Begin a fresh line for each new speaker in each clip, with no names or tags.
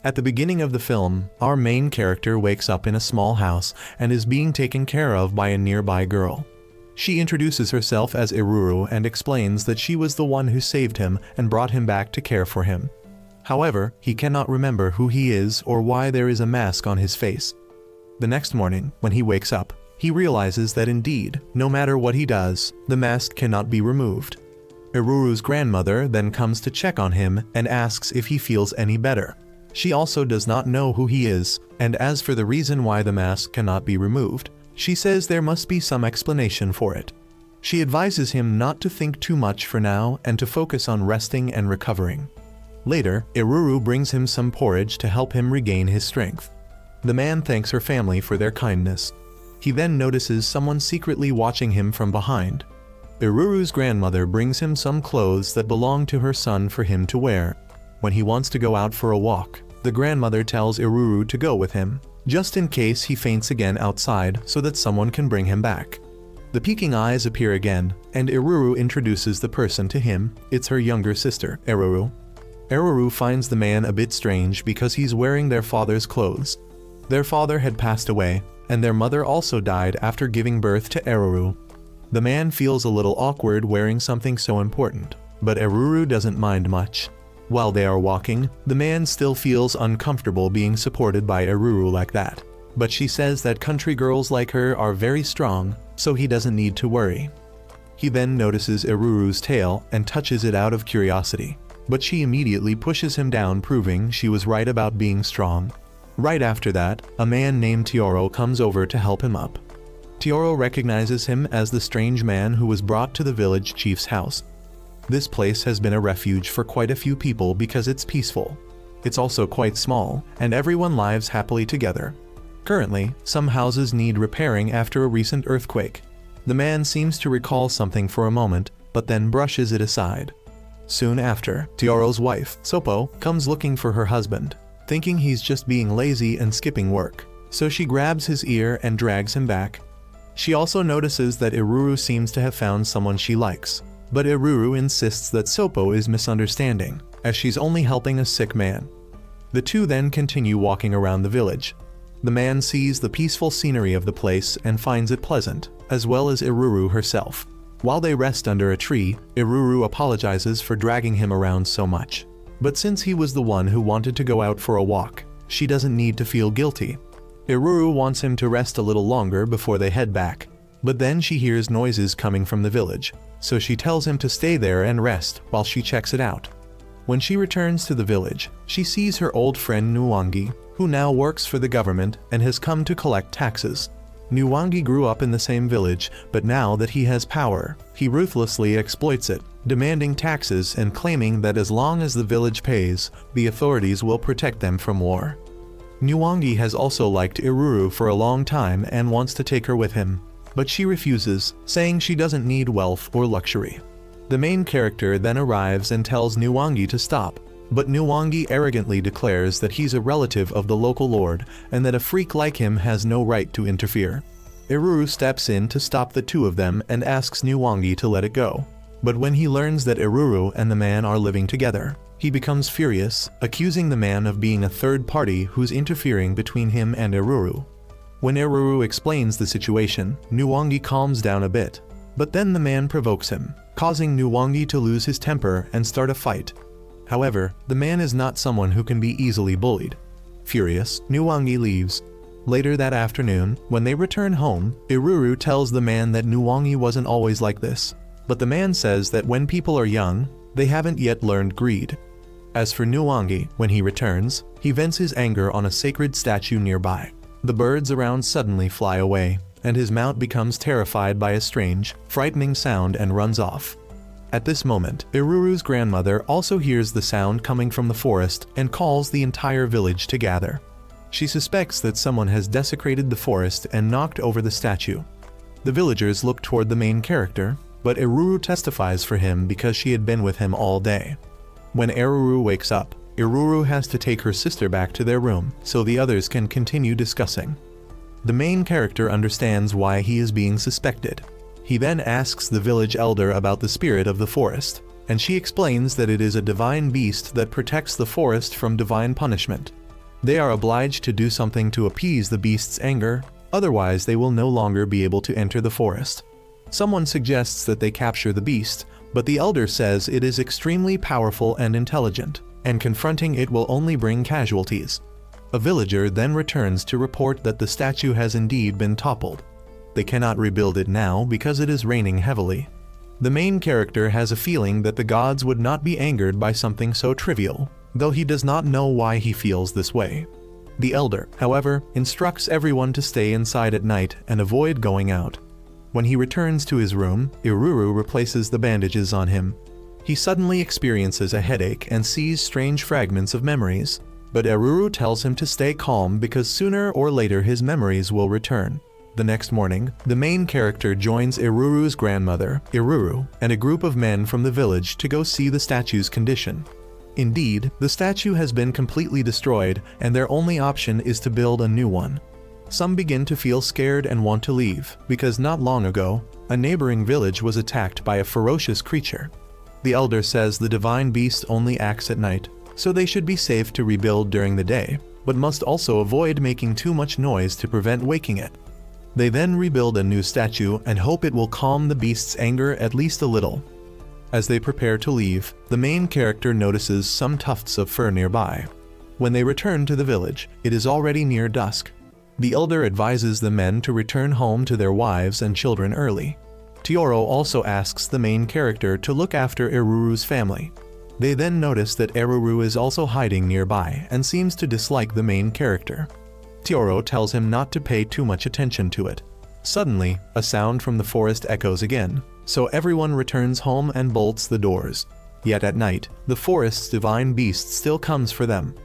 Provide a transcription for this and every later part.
At the beginning of the film, our main character wakes up in a small house and is being taken care of by a nearby girl. She introduces herself as Iruru and explains that she was the one who saved him and brought him back to care for him. However, he cannot remember who he is or why there is a mask on his face. The next morning, when he wakes up, he realizes that indeed, no matter what he does, the mask cannot be removed. Iruru's grandmother then comes to check on him and asks if he feels any better. She also does not know who he is, and as for the reason why the mask cannot be removed, she says there must be some explanation for it. She advises him not to think too much for now and to focus on resting and recovering. Later, Iruru brings him some porridge to help him regain his strength. The man thanks her family for their kindness. He then notices someone secretly watching him from behind. Iruru's grandmother brings him some clothes that belong to her son for him to wear. When he wants to go out for a walk, the grandmother tells Iruru to go with him, just in case he faints again outside so that someone can bring him back. The peeking eyes appear again, and Iruru introduces the person to him. It's her younger sister, Iruru. Iruru finds the man a bit strange because he's wearing their father's clothes. Their father had passed away, and their mother also died after giving birth to Iruru. The man feels a little awkward wearing something so important, but Iruru doesn't mind much. While they are walking, the man still feels uncomfortable being supported by Iruru like that, but she says that country girls like her are very strong, so he doesn't need to worry. He then notices Iruru's tail and touches it out of curiosity, but she immediately pushes him down, proving she was right about being strong. Right after that, a man named Tioro comes over to help him up. Tioro recognizes him as the strange man who was brought to the village chief's house. This place has been a refuge for quite a few people because it's peaceful. It's also quite small, and everyone lives happily together. Currently, some houses need repairing after a recent earthquake. The man seems to recall something for a moment, but then brushes it aside. Soon after, Tioro's wife, Sopo, comes looking for her husband, thinking he's just being lazy and skipping work, so she grabs his ear and drags him back. She also notices that Iruru seems to have found someone she likes, but Iruru insists that Sopo is misunderstanding, as she's only helping a sick man. The two then continue walking around the village. The man sees the peaceful scenery of the place and finds it pleasant, as well as Iruru herself. While they rest under a tree, Iruru apologizes for dragging him around so much. But since he was the one who wanted to go out for a walk, she doesn't need to feel guilty. Iruru wants him to rest a little longer before they head back, but then she hears noises coming from the village, so she tells him to stay there and rest while she checks it out. When she returns to the village, she sees her old friend Nuwangi, who now works for the government and has come to collect taxes. Nuwangi grew up in the same village, but now that he has power, he ruthlessly exploits it, demanding taxes and claiming that as long as the village pays, the authorities will protect them from war. Nuwangi has also liked Iruru for a long time and wants to take her with him, but she refuses, saying she doesn't need wealth or luxury. The main character then arrives and tells Nuwangi to stop, but Nuwangi arrogantly declares that he's a relative of the local lord and that a freak like him has no right to interfere. Iruru steps in to stop the two of them and asks Nuwangi to let it go. But when he learns that Iruru and the man are living together, he becomes furious, accusing the man of being a third party who's interfering between him and Iruru. When Iruru explains the situation, Nuwangi calms down a bit, but then the man provokes him, causing Nuwangi to lose his temper and start a fight. However, the man is not someone who can be easily bullied. Furious, Nuwangi leaves. Later that afternoon, when they return home, Iruru tells the man that Nuwangi wasn't always like this, but the man says that when people are young, they haven't yet learned greed. As for Nuwangi, when he returns, he vents his anger on a sacred statue nearby. The birds around suddenly fly away, and his mount becomes terrified by a strange, frightening sound and runs off. At this moment, Iruru's grandmother also hears the sound coming from the forest and calls the entire village to gather. She suspects that someone has desecrated the forest and knocked over the statue. The villagers look toward the main character, but Iruru testifies for him because she had been with him all day. When Iruru wakes up, Iruru has to take her sister back to their room so the others can continue discussing. The main character understands why he is being suspected. He then asks the village elder about the spirit of the forest, and she explains that it is a divine beast that protects the forest from divine punishment. They are obliged to do something to appease the beast's anger, otherwise they will no longer be able to enter the forest. Someone suggests that they capture the beast, but the elder says it is extremely powerful and intelligent, and confronting it will only bring casualties. A villager then returns to report that the statue has indeed been toppled. They cannot rebuild it now because it is raining heavily. The main character has a feeling that the gods would not be angered by something so trivial, though he does not know why he feels this way. The elder, however, instructs everyone to stay inside at night and avoid going out. When he returns to his room, Iruru replaces the bandages on him. He suddenly experiences a headache and sees strange fragments of memories, but Iruru tells him to stay calm because sooner or later his memories will return. The next morning, the main character joins Iruru's grandmother, Iruru, and a group of men from the village to go see the statue's condition. Indeed, the statue has been completely destroyed, and their only option is to build a new one. Some begin to feel scared and want to leave, because not long ago, a neighboring village was attacked by a ferocious creature. The elder says the divine beast only acts at night, so they should be safe to rebuild during the day, but must also avoid making too much noise to prevent waking it. They then rebuild a new statue and hope it will calm the beast's anger at least a little. As they prepare to leave, the main character notices some tufts of fur nearby. When they return to the village, it is already near dusk. The elder advises the men to return home to their wives and children early. Tioro also asks the main character to look after Iruru's family. They then notice that Iruru is also hiding nearby and seems to dislike the main character. Tioro tells him not to pay too much attention to it. Suddenly, a sound from the forest echoes again, so everyone returns home and bolts the doors. Yet at night, the forest's divine beast still comes for them.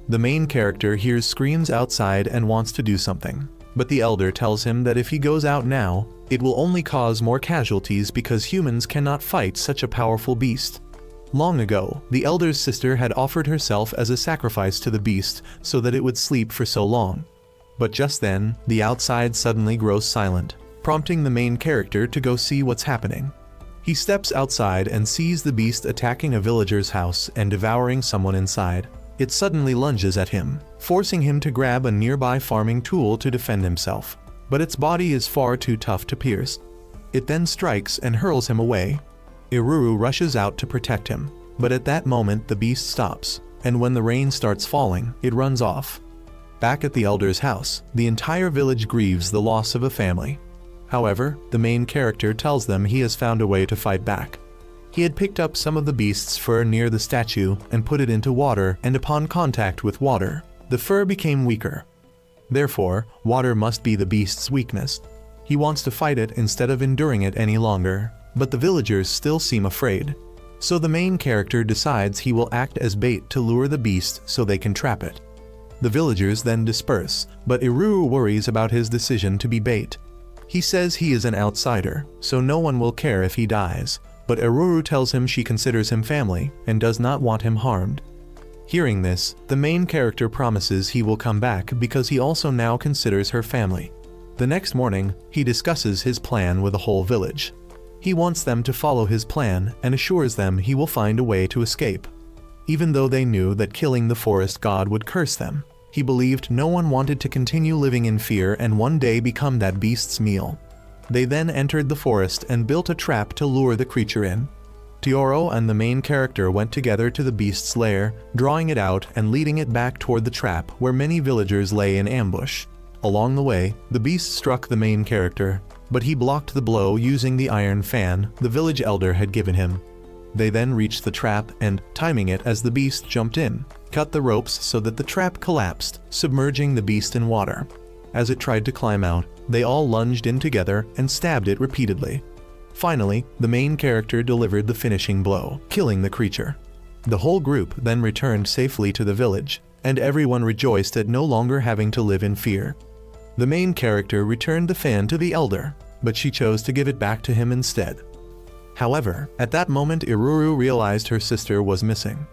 The main character hears screams outside and wants to do something, but the elder tells him that if he goes out now, it will only cause more casualties because humans cannot fight such a powerful beast. Long ago, the elder's sister had offered herself as a sacrifice to the beast so that it would sleep for so long. But just then, the outside suddenly grows silent, prompting the main character to go see what's happening. He steps outside and sees the beast attacking a villager's house and devouring someone inside. It suddenly lunges at him, forcing him to grab a nearby farming tool to defend himself. But its body is far too tough to pierce. It then strikes and hurls him away. Iruru rushes out to protect him, but at that moment the beast stops, and when the rain starts falling, it runs off. Back at the elder's house, the entire village grieves the loss of a family. However, the main character tells them he has found a way to fight back. He had picked up some of the beast's fur near the statue and put it into water, and upon contact with water, the fur became weaker. Therefore, water must be the beast's weakness. He wants to fight it instead of enduring it any longer, but the villagers still seem afraid. So the main character decides he will act as bait to lure the beast so they can trap it. The villagers then disperse, but Iruru worries about his decision to be bait. He says he is an outsider, so no one will care if he dies, but Iruru tells him she considers him family and does not want him harmed. Hearing this, the main character promises he will come back because he also now considers her family. The next morning, he discusses his plan with the whole village. He wants them to follow his plan and assures them he will find a way to escape. Even though they knew that killing the forest god would curse them, he believed no one wanted to continue living in fear and one day become that beast's meal. They then entered the forest and built a trap to lure the creature in. Tioro and the main character went together to the beast's lair, drawing it out and leading it back toward the trap where many villagers lay in ambush. Along the way, the beast struck the main character, but he blocked the blow using the iron fan the village elder had given him. They then reached the trap and, timing it as the beast jumped in, cut the ropes so that the trap collapsed, submerging the beast in water. As it tried to climb out, they all lunged in together and stabbed it repeatedly. Finally, the main character delivered the finishing blow, killing the creature. The whole group then returned safely to the village, and everyone rejoiced at no longer having to live in fear. The main character returned the fan to the elder, but she chose to give it back to him instead. However, at that moment Iruru realized her sister was missing.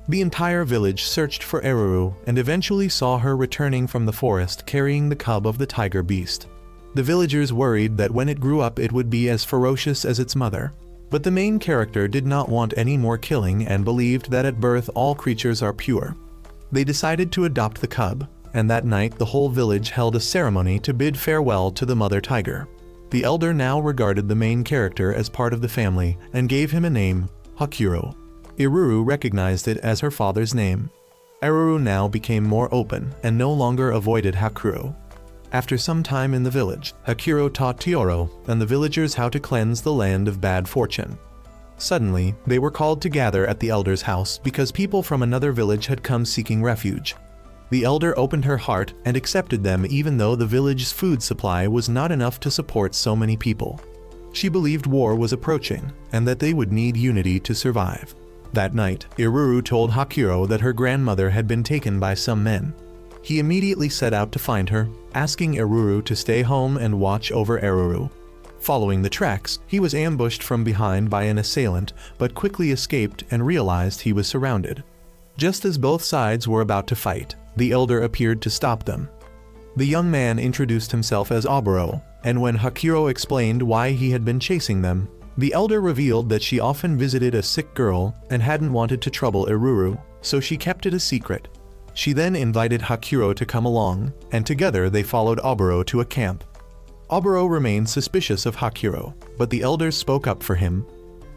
The entire village searched for Iruru and eventually saw her returning from the forest carrying the cub of the tiger beast. The villagers worried that when it grew up it would be as ferocious as its mother. But the main character did not want any more killing and believed that at birth all creatures are pure. They decided to adopt the cub, and that night the whole village held a ceremony to bid farewell to the mother tiger. The elder now regarded the main character as part of the family and gave him a name, Haku. Iruru recognized it as her father's name. Iruru now became more open and no longer avoided Haku. After some time in the village, Haku taught Tioro and the villagers how to cleanse the land of bad fortune. Suddenly, they were called to gather at the elder's house because people from another village had come seeking refuge. The elder opened her heart and accepted them even though the village's food supply was not enough to support so many people. She believed war was approaching and that they would need unity to survive. That night, Iruru told Haku that her grandmother had been taken by some men. He immediately set out to find her, asking Iruru to stay home and watch over Iruru. Following the tracks, he was ambushed from behind by an assailant but quickly escaped and realized he was surrounded. Just as both sides were about to fight, the elder appeared to stop them. The young man introduced himself as Oboro, and when Haku explained why he had been chasing them, the elder revealed that she often visited a sick girl and hadn't wanted to trouble Iruru, so she kept it a secret. She then invited Haku to come along, and together they followed Oboro to a camp. Oboro remained suspicious of Haku, but the elders spoke up for him.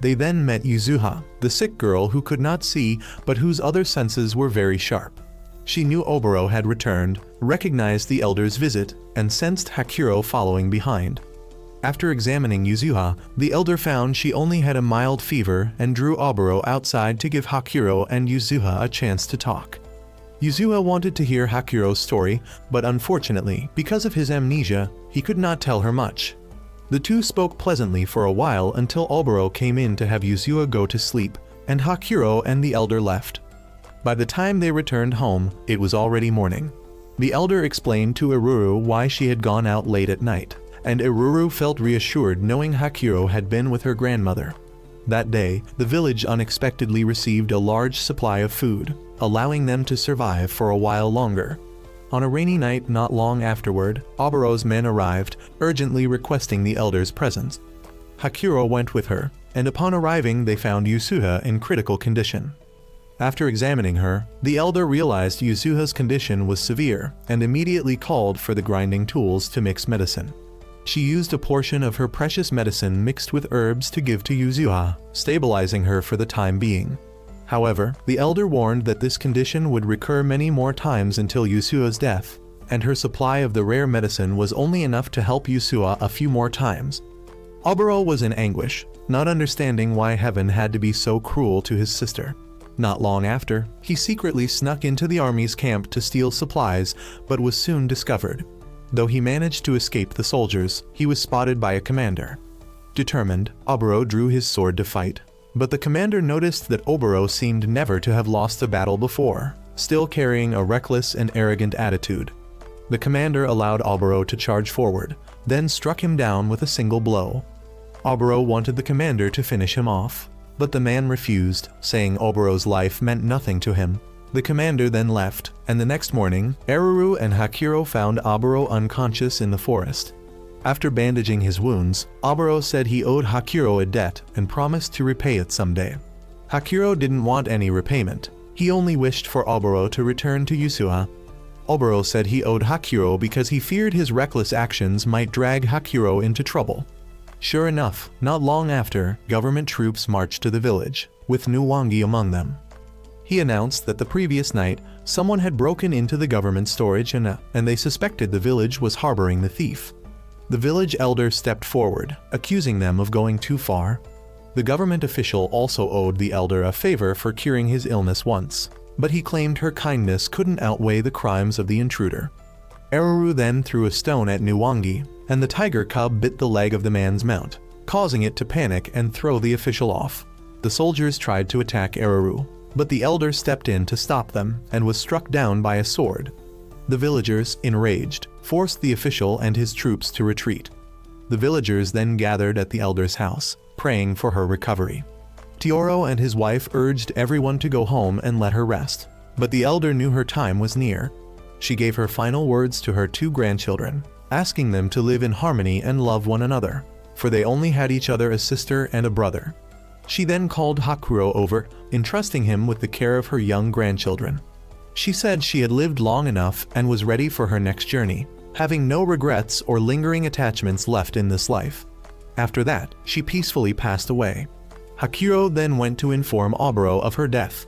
They then met Yuzuha, the sick girl who could not see but whose other senses were very sharp. She knew Oboro had returned, recognized the elder's visit, and sensed Haku following behind. After examining Yuzuha, the elder found she only had a mild fever and drew Oboro outside to give Haku and Yuzuha a chance to talk. Yuzuha wanted to hear Haku's story, but unfortunately, because of his amnesia, he could not tell her much. The two spoke pleasantly for a while until Oboro came in to have Yuzuha go to sleep, and Haku and the elder left. By the time they returned home, it was already morning. The elder explained to Iruru why she had gone out late at night, and Iruru felt reassured knowing Haku had been with her grandmother. That day, the village unexpectedly received a large supply of food, allowing them to survive for a while longer. On a rainy night not long afterward, Oboro's men arrived, urgently requesting the elder's presence. Haku went with her, and upon arriving they found Yuzuha in critical condition. After examining her, the elder realized Yuzuha's condition was severe and immediately called for the grinding tools to mix medicine. She used a portion of her precious medicine mixed with herbs to give to Yuzuha, stabilizing her for the time being. However, the elder warned that this condition would recur many more times until Yuzuha's death, and her supply of the rare medicine was only enough to help Yuzuha a few more times. Oboro was in anguish, not understanding why heaven had to be so cruel to his sister. Not long after, he secretly snuck into the army's camp to steal supplies, but was soon discovered. Though he managed to escape the soldiers, he was spotted by a commander. Determined, Oboro drew his sword to fight, but the commander noticed that Oboro seemed never to have lost a battle before, still carrying a reckless and arrogant attitude. The commander allowed Oboro to charge forward, then struck him down with a single blow. Oboro wanted the commander to finish him off, but the man refused, saying Oboro's life meant nothing to him. The commander then left, and the next morning, Iruru and Haku found Oboro unconscious in the forest. After bandaging his wounds, Oboro said he owed Haku a debt and promised to repay it someday. Haku didn't want any repayment. He only wished for Oboro to return to Yuzuha. Oboro said he owed Haku because he feared his reckless actions might drag Haku into trouble. Sure enough, not long after, government troops marched to the village, with Nuwangi among them. He announced that the previous night, someone had broken into the government storage and they suspected the village was harboring the thief. The village elder stepped forward, accusing them of going too far. The government official also owed the elder a favor for curing his illness once, but he claimed her kindness couldn't outweigh the crimes of the intruder. Iruru then threw a stone at Nuwangi, and the tiger cub bit the leg of the man's mount, causing it to panic and throw the official off. The soldiers tried to attack Iruru, but the elder stepped in to stop them and was struck down by a sword. The villagers, enraged, forced the official and his troops to retreat. The villagers then gathered at the elder's house, praying for her recovery. Tioro and his wife urged everyone to go home and let her rest, but the elder knew her time was near. She gave her final words to her two grandchildren, asking them to live in harmony and love one another, for they only had each other a sister and a brother. She then called Haku over, entrusting him with the care of her young grandchildren. She said she had lived long enough and was ready for her next journey, having no regrets or lingering attachments left in this life. After that, she peacefully passed away. Hakuro then went to inform Oboro of her death.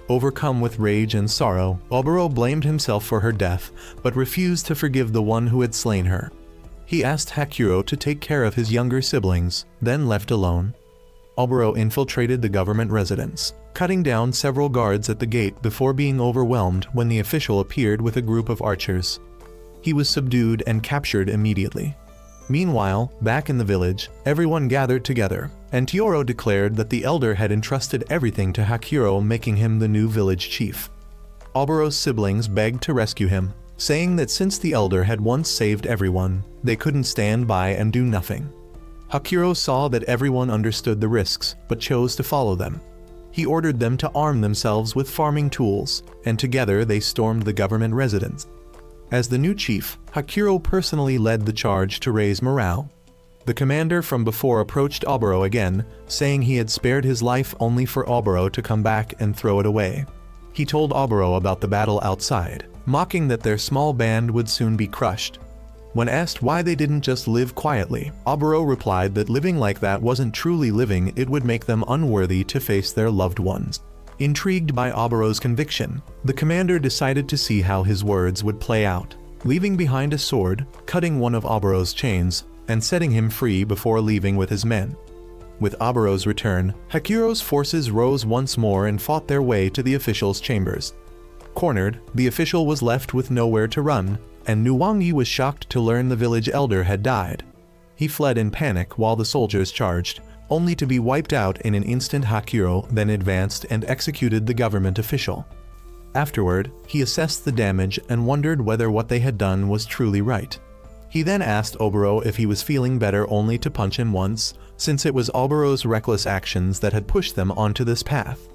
Overcome with rage and sorrow, Oboro blamed himself for her death, but refused to forgive the one who had slain her. He asked Hakuro to take care of his younger siblings, then left alone. Oboro infiltrated the government residence, cutting down several guards at the gate before being overwhelmed when the official appeared with a group of archers. He was subdued and captured immediately. Meanwhile, back in the village, everyone gathered together, and Tiyoro declared that the elder had entrusted everything to Hakuro, making him the new village chief. Oboro's siblings begged to rescue him, saying that since the elder had once saved everyone, they couldn't stand by and do nothing. Hakuro saw that everyone understood the risks, but chose to follow them. He ordered them to arm themselves with farming tools, and together they stormed the government residence. As the new chief, Hakuro personally led the charge to raise morale. The commander from before approached Oboro again, saying he had spared his life only for Oboro to come back and throw it away. He told Oboro about the battle outside, mocking that their small band would soon be crushed. When asked why they didn't just live quietly, Oboro replied that living like that wasn't truly living, it would make them unworthy to face their loved ones. Intrigued by Oboro's conviction, the commander decided to see how his words would play out, leaving behind a sword, cutting one of Oboro's chains, and setting him free before leaving with his men. With Oboro's return, Hakuro's forces rose once more and fought their way to the official's chambers. Cornered, the official was left with nowhere to run, and Nuwangi was shocked to learn the village elder had died. He fled in panic while the soldiers charged, only to be wiped out in an instant. Hakuro then advanced and executed the government official. Afterward, he assessed the damage and wondered whether what they had done was truly right. He then asked Oboro if he was feeling better, only to punch him once, since it was Oboro's reckless actions that had pushed them onto this path.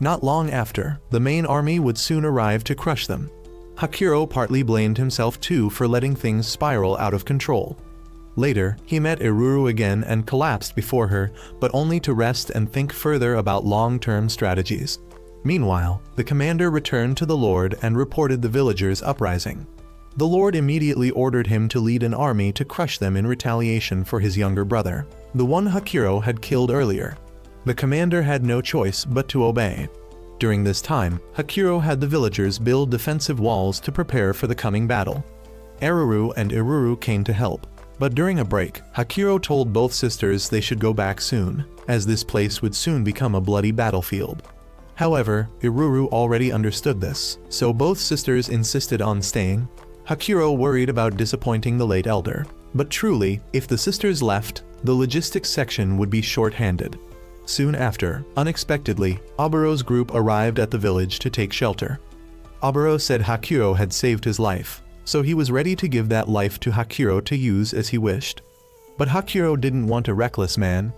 Not long after, the main army would soon arrive to crush them. Hakuro partly blamed himself too for letting things spiral out of control. Later, he met Iruru again and collapsed before her, but only to rest and think further about long-term strategies. Meanwhile, the commander returned to the Lord and reported the villagers' uprising. The Lord immediately ordered him to lead an army to crush them in retaliation for his younger brother, the one Hakuro had killed earlier. The commander had no choice but to obey. During this time, Hakuro had the villagers build defensive walls to prepare for the coming battle. Aruru and Iruru came to help. But during a break, Hakuro told both sisters they should go back soon, as this place would soon become a bloody battlefield. However, Iruru already understood this, so both sisters insisted on staying. Hakuro worried about disappointing the late elder, but truly, if the sisters left, the logistics section would be short-handed. Soon after, unexpectedly, Oboro's group arrived at the village to take shelter. Oboro said Hakuro had saved his life, so he was ready to give that life to Hakuro to use as he wished. But Hakuro didn't want a reckless man.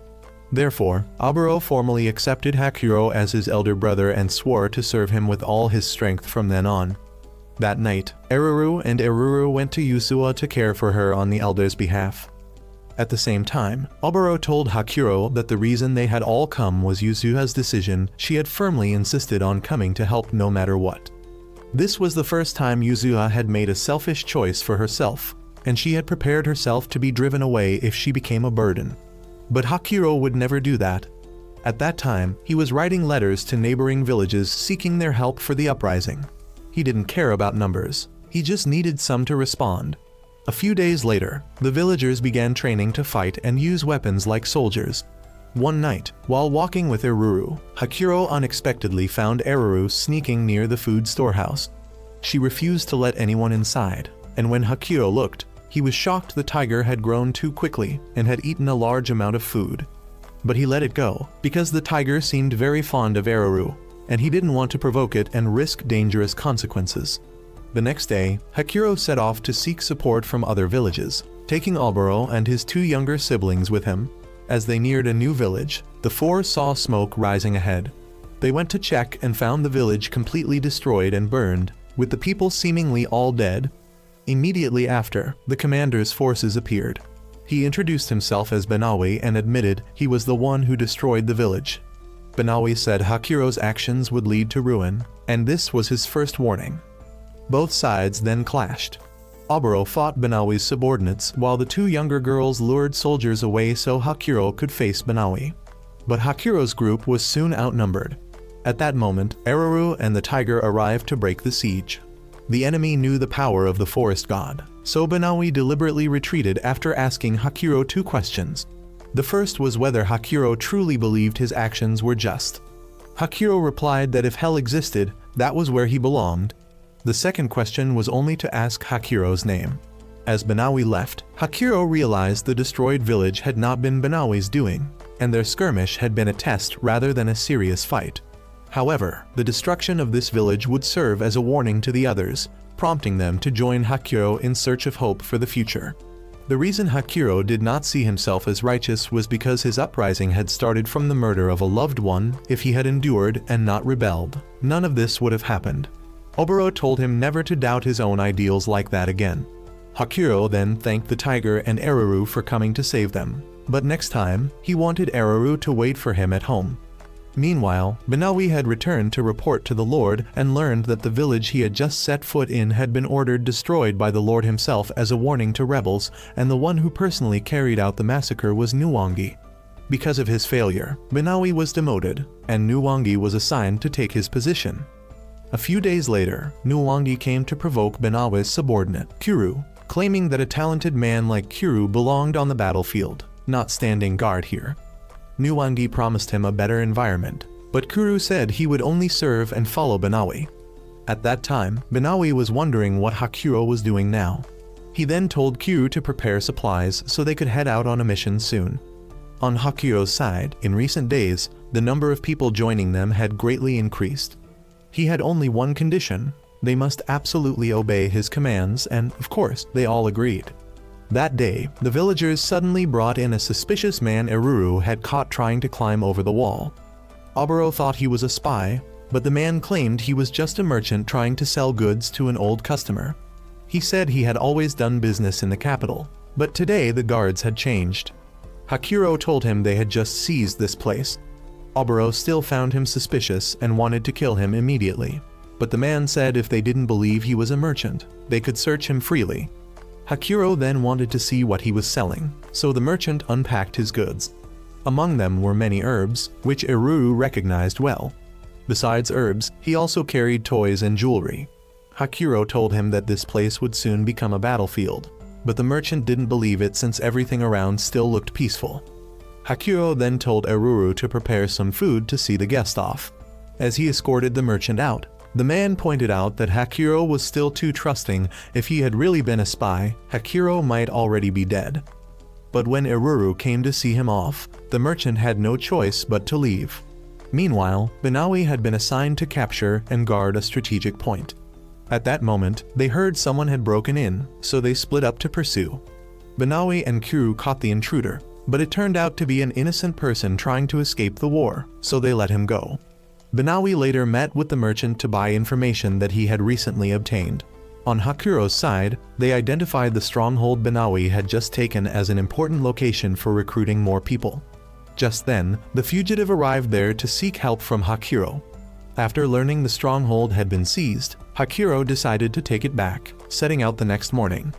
Therefore, Oboro formally accepted Hakuro as his elder brother and swore to serve him with all his strength from then on. That night, Aruru and Iruru went to Yusua to care for her on the elder's behalf. At the same time, Oboro told Hakuro that the reason they had all come was Yusua's decision. She had firmly insisted on coming to help no matter what. This was the first time Yusua had made a selfish choice for herself, and she had prepared herself to be driven away if she became a burden. But Hakuro would never do that. At that time, he was writing letters to neighboring villages seeking their help for the uprising. He didn't care about numbers, he just needed some to respond. A few days later, the villagers began training to fight and use weapons like soldiers. One night, while walking with Iruru, Hakuro unexpectedly found Aruru sneaking near the food storehouse. She refused to let anyone inside, and when Hakuro looked, he was shocked the tiger had grown too quickly and had eaten a large amount of food. But he let it go, because the tiger seemed very fond of Aruru, and he didn't want to provoke it and risk dangerous consequences. The next day, Hakuro set off to seek support from other villages, taking Oboro and his two younger siblings with him. As they neared a new village, the four saw smoke rising ahead. They went to check and found the village completely destroyed and burned, with the people seemingly all dead. Immediately after, the commander's forces appeared. He introduced himself as Benawi and admitted he was the one who destroyed the village. Banawi said Hakuro's actions would lead to ruin, and this was his first warning. Both sides then clashed. Oboro fought Banawi's subordinates while the two younger girls lured soldiers away so Hakuro could face Banawi. But Hakuro's group was soon outnumbered. At that moment, Aruru and the tiger arrived to break the siege. The enemy knew the power of the forest god, so Banawi deliberately retreated after asking Hakuro two questions. The first was whether Hakuro truly believed his actions were just. Hakuro replied that if hell existed, that was where he belonged. The second question was only to ask Hakuro's name. As Banawi left, Hakuro realized the destroyed village had not been Banawi's doing, and their skirmish had been a test rather than a serious fight. However, the destruction of this village would serve as a warning to the others, prompting them to join Hakuro in search of hope for the future. The reason Hakuro did not see himself as righteous was because his uprising had started from the murder of a loved one. If he had endured and not rebelled, none of this would have happened. Oboro told him never to doubt his own ideals like that again. Hakuro then thanked the tiger and Aruru for coming to save them, but next time, he wanted Aruru to wait for him at home. Meanwhile, Banawi had returned to report to the Lord and learned that the village he had just set foot in had been ordered destroyed by the Lord himself as a warning to rebels, and the one who personally carried out the massacre was Nuwangi. Because of his failure, Banawi was demoted, and Nuwangi was assigned to take his position. A few days later, Nuwangi came to provoke Banawi's subordinate, Kuru, claiming that a talented man like Kuru belonged on the battlefield, not standing guard here. Nuwangi promised him a better environment, but Kuru said he would only serve and follow Banawi. At that time, Banawi was wondering what Hakuro was doing now. He then told Kuru to prepare supplies so they could head out on a mission soon. On Hakuro's side, in recent days, the number of people joining them had greatly increased. He had only one condition: they must absolutely obey his commands, and, of course, they all agreed. That day, the villagers suddenly brought in a suspicious man Aruru had caught trying to climb over the wall. Oboro thought he was a spy, but the man claimed he was just a merchant trying to sell goods to an old customer. He said he had always done business in the capital, but today the guards had changed. Hakuro told him they had just seized this place. Oboro still found him suspicious and wanted to kill him immediately, but the man said if they didn't believe he was a merchant, they could search him freely. Hakuro then wanted to see what he was selling, so the merchant unpacked his goods. Among them were many herbs, which Aruru recognized well. Besides herbs, he also carried toys and jewelry. Hakuro told him that this place would soon become a battlefield, but the merchant didn't believe it since everything around still looked peaceful. Hakuro then told Aruru to prepare some food to see the guest off. As he escorted the merchant out, the man pointed out that Hakuro was still too trusting. If he had really been a spy, Hakuro might already be dead. But when Aruru came to see him off, the merchant had no choice but to leave. Meanwhile, Banawi had been assigned to capture and guard a strategic point. At that moment, they heard someone had broken in, so they split up to pursue. Banawi and Kuru caught the intruder, but it turned out to be an innocent person trying to escape the war, so they let him go. Banawi later met with the merchant to buy information that he had recently obtained. On Hakuro's side, they identified the stronghold Banawi had just taken as an important location for recruiting more people. Just then, the fugitive arrived there to seek help from Hakuro. After learning the stronghold had been seized, Hakuro decided to take it back, setting out the next morning.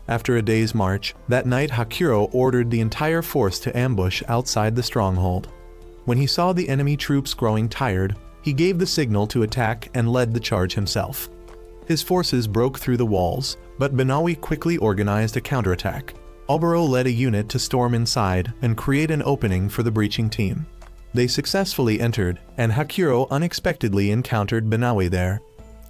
After a day's march, that night Hakuro ordered the entire force to ambush outside the stronghold. When he saw the enemy troops growing tired, he gave the signal to attack and led the charge himself. His forces broke through the walls, but Banawi quickly organized a counterattack. Oboro led a unit to storm inside and create an opening for the breaching team. They successfully entered, and Hakuro unexpectedly encountered Banawi there.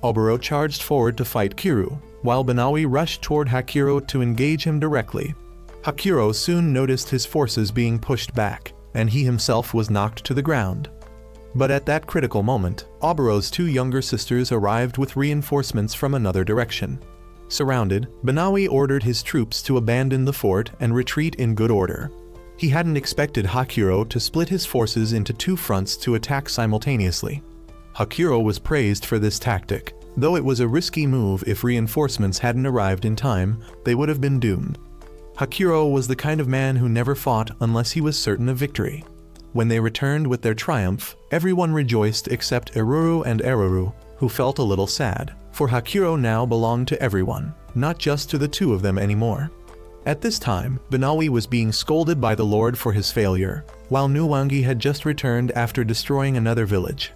Oboro charged forward to fight Kuru, while Banawi rushed toward Hakuro to engage him directly. Hakuro soon noticed his forces being pushed back, and he himself was knocked to the ground. But at that critical moment, Oboro's two younger sisters arrived with reinforcements from another direction. Surrounded, Banawi ordered his troops to abandon the fort and retreat in good order. He hadn't expected Hakuro to split his forces into two fronts to attack simultaneously. Hakuro was praised for this tactic. Though it was a risky move, if reinforcements hadn't arrived in time, they would have been doomed. Hakuro was the kind of man who never fought unless he was certain of victory. When they returned with their triumph, everyone rejoiced except Iruru and Eruru, who felt a little sad, for Hakuro now belonged to everyone, not just to the two of them anymore. At this time, Banawi was being scolded by the Lord for his failure, while Nuwangi had just returned after destroying another village.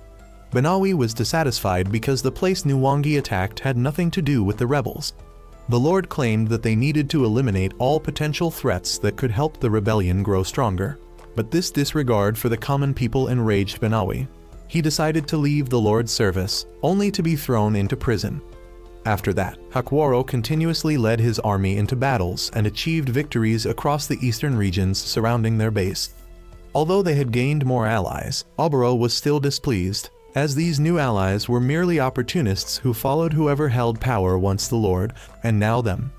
Banawi was dissatisfied because the place Nuwangi attacked had nothing to do with the rebels. The Lord claimed that they needed to eliminate all potential threats that could help the rebellion grow stronger. But this disregard for the common people enraged Banawi. He decided to leave the Lord's service, only to be thrown into prison. After that, Hakuoro continuously led his army into battles and achieved victories across the eastern regions surrounding their base. Although they had gained more allies, Oboro was still displeased, as these new allies were merely opportunists who followed whoever held power once the Lord, and now them.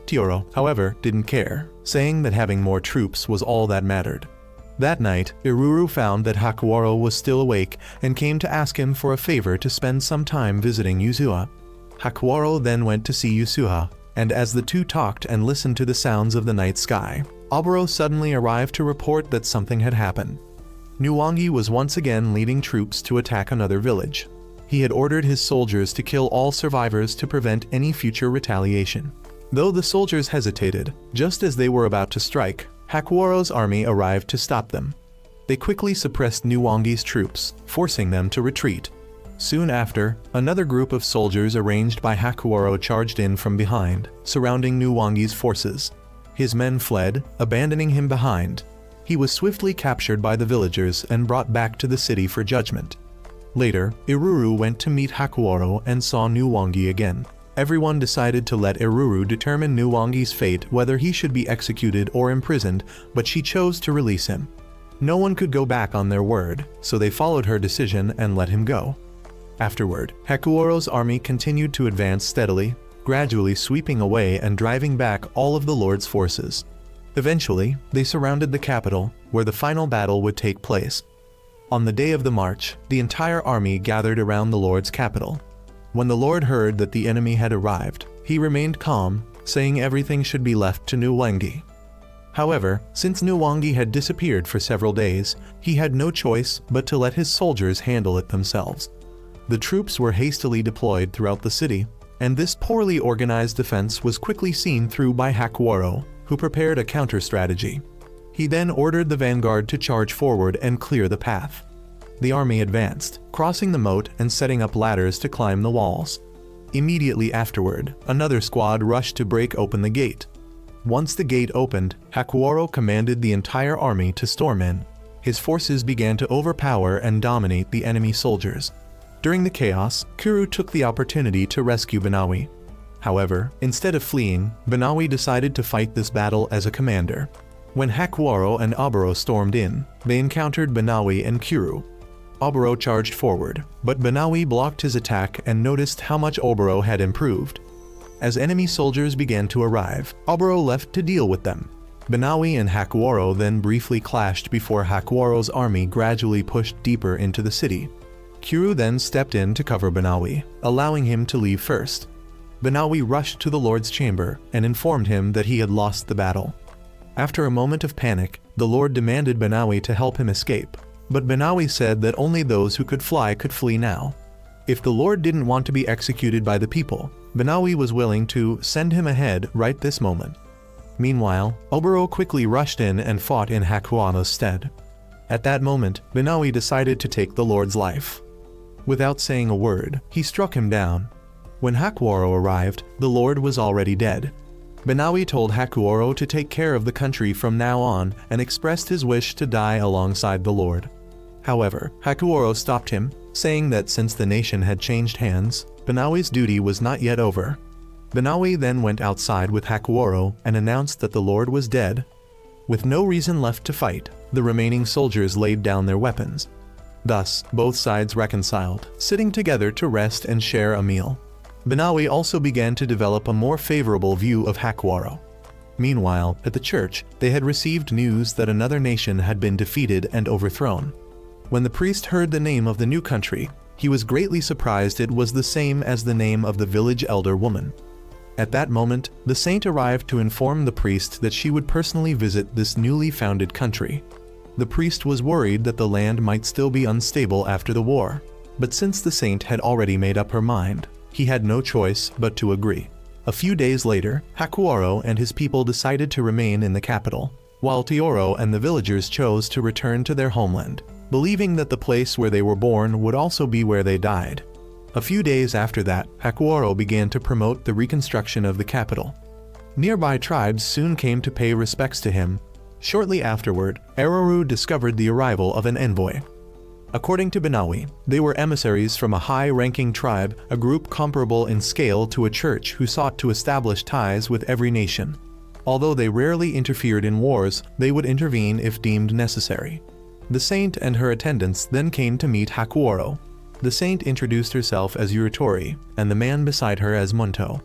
Tioro, however, didn't care, saying that having more troops was all that mattered. That night, Iruru found that Hakuoro was still awake and came to ask him for a favor to spend some time visiting Yasuha. Hakuoro then went to see Yasuha, and as the two talked and listened to the sounds of the night sky, Oboro suddenly arrived to report that something had happened. Nuwangi was once again leading troops to attack another village. He had ordered his soldiers to kill all survivors to prevent any future retaliation. Though the soldiers hesitated, just as they were about to strike, Hakuoro's army arrived to stop them. They quickly suppressed Nuwangi's troops, forcing them to retreat. Soon after, another group of soldiers arranged by Hakuoro charged in from behind, surrounding Nuwangi's forces. His men fled, abandoning him behind. He was swiftly captured by the villagers and brought back to the city for judgment. Later, Iruru went to meet Hakuoro and saw Nuwangi again. Everyone decided to let Iruru determine Nuwangi's fate, whether he should be executed or imprisoned, but she chose to release him. No one could go back on their word, so they followed her decision and let him go. Afterward, Hakuoro's army continued to advance steadily, gradually sweeping away and driving back all of the Lord's forces. Eventually, they surrounded the capital, where the final battle would take place. On the day of the march, the entire army gathered around the Lord's capital. When the Lord heard that the enemy had arrived, he remained calm, saying everything should be left to Nuwangi. However, since Nuwangi had disappeared for several days, he had no choice but to let his soldiers handle it themselves. The troops were hastily deployed throughout the city, and this poorly organized defense was quickly seen through by Hakuoro, who prepared a counter-strategy. He then ordered the vanguard to charge forward and clear the path. The army advanced, crossing the moat and setting up ladders to climb the walls. Immediately afterward, another squad rushed to break open the gate. Once the gate opened, Hakuoro commanded the entire army to storm in. His forces began to overpower and dominate the enemy soldiers. During the chaos, Kuru took the opportunity to rescue Banawi. However, instead of fleeing, Banawi decided to fight this battle as a commander. When Hakuoro and Oboro stormed in, they encountered Banawi and Kuru. Oboro charged forward, but Banawi blocked his attack and noticed how much Oboro had improved. As enemy soldiers began to arrive, Oboro left to deal with them. Banawi and Hakuoro then briefly clashed before Hakuoro's army gradually pushed deeper into the city. Kuru then stepped in to cover Banawi, allowing him to leave first. Banawi rushed to the Lord's chamber and informed him that he had lost the battle. After a moment of panic, the Lord demanded Banawi to help him escape, but Banawi said that only those who could flee now. If the Lord didn't want to be executed by the people, Banawi was willing to send him ahead right this moment. Meanwhile, Oboro quickly rushed in and fought in Hakuoro's stead. At that moment, Banawi decided to take the Lord's life. Without saying a word, he struck him down. When Hakuoro arrived, the Lord was already dead. Banawi told Hakuoro to take care of the country from now on and expressed his wish to die alongside the Lord. However, Hakuoro stopped him, saying that since the nation had changed hands, Banawi's duty was not yet over. Banawi then went outside with Hakuoro and announced that the Lord was dead. With no reason left to fight, the remaining soldiers laid down their weapons. Thus, both sides reconciled, sitting together to rest and share a meal. Banawi also began to develop a more favorable view of Hakuoro. Meanwhile, at the church, they had received news that another nation had been defeated and overthrown. When the priest heard the name of the new country, he was greatly surprised it was the same as the name of the village elder woman. At that moment, the saint arrived to inform the priest that she would personally visit this newly founded country. The priest was worried that the land might still be unstable after the war, but since the saint had already made up her mind, he had no choice but to agree. A few days later, Hakuoro and his people decided to remain in the capital, while Teoro and the villagers chose to return to their homeland, believing that the place where they were born would also be where they died. A few days after that, Hakuoro began to promote the reconstruction of the capital. Nearby tribes soon came to pay respects to him. Shortly afterward, Aruru discovered the arrival of an envoy. According to Benawi, they were emissaries from a high-ranking tribe, a group comparable in scale to a church who sought to establish ties with every nation. Although they rarely interfered in wars, they would intervene if deemed necessary. The saint and her attendants then came to meet Hakuoro. The saint introduced herself as Yuritori, and the man beside her as Munto.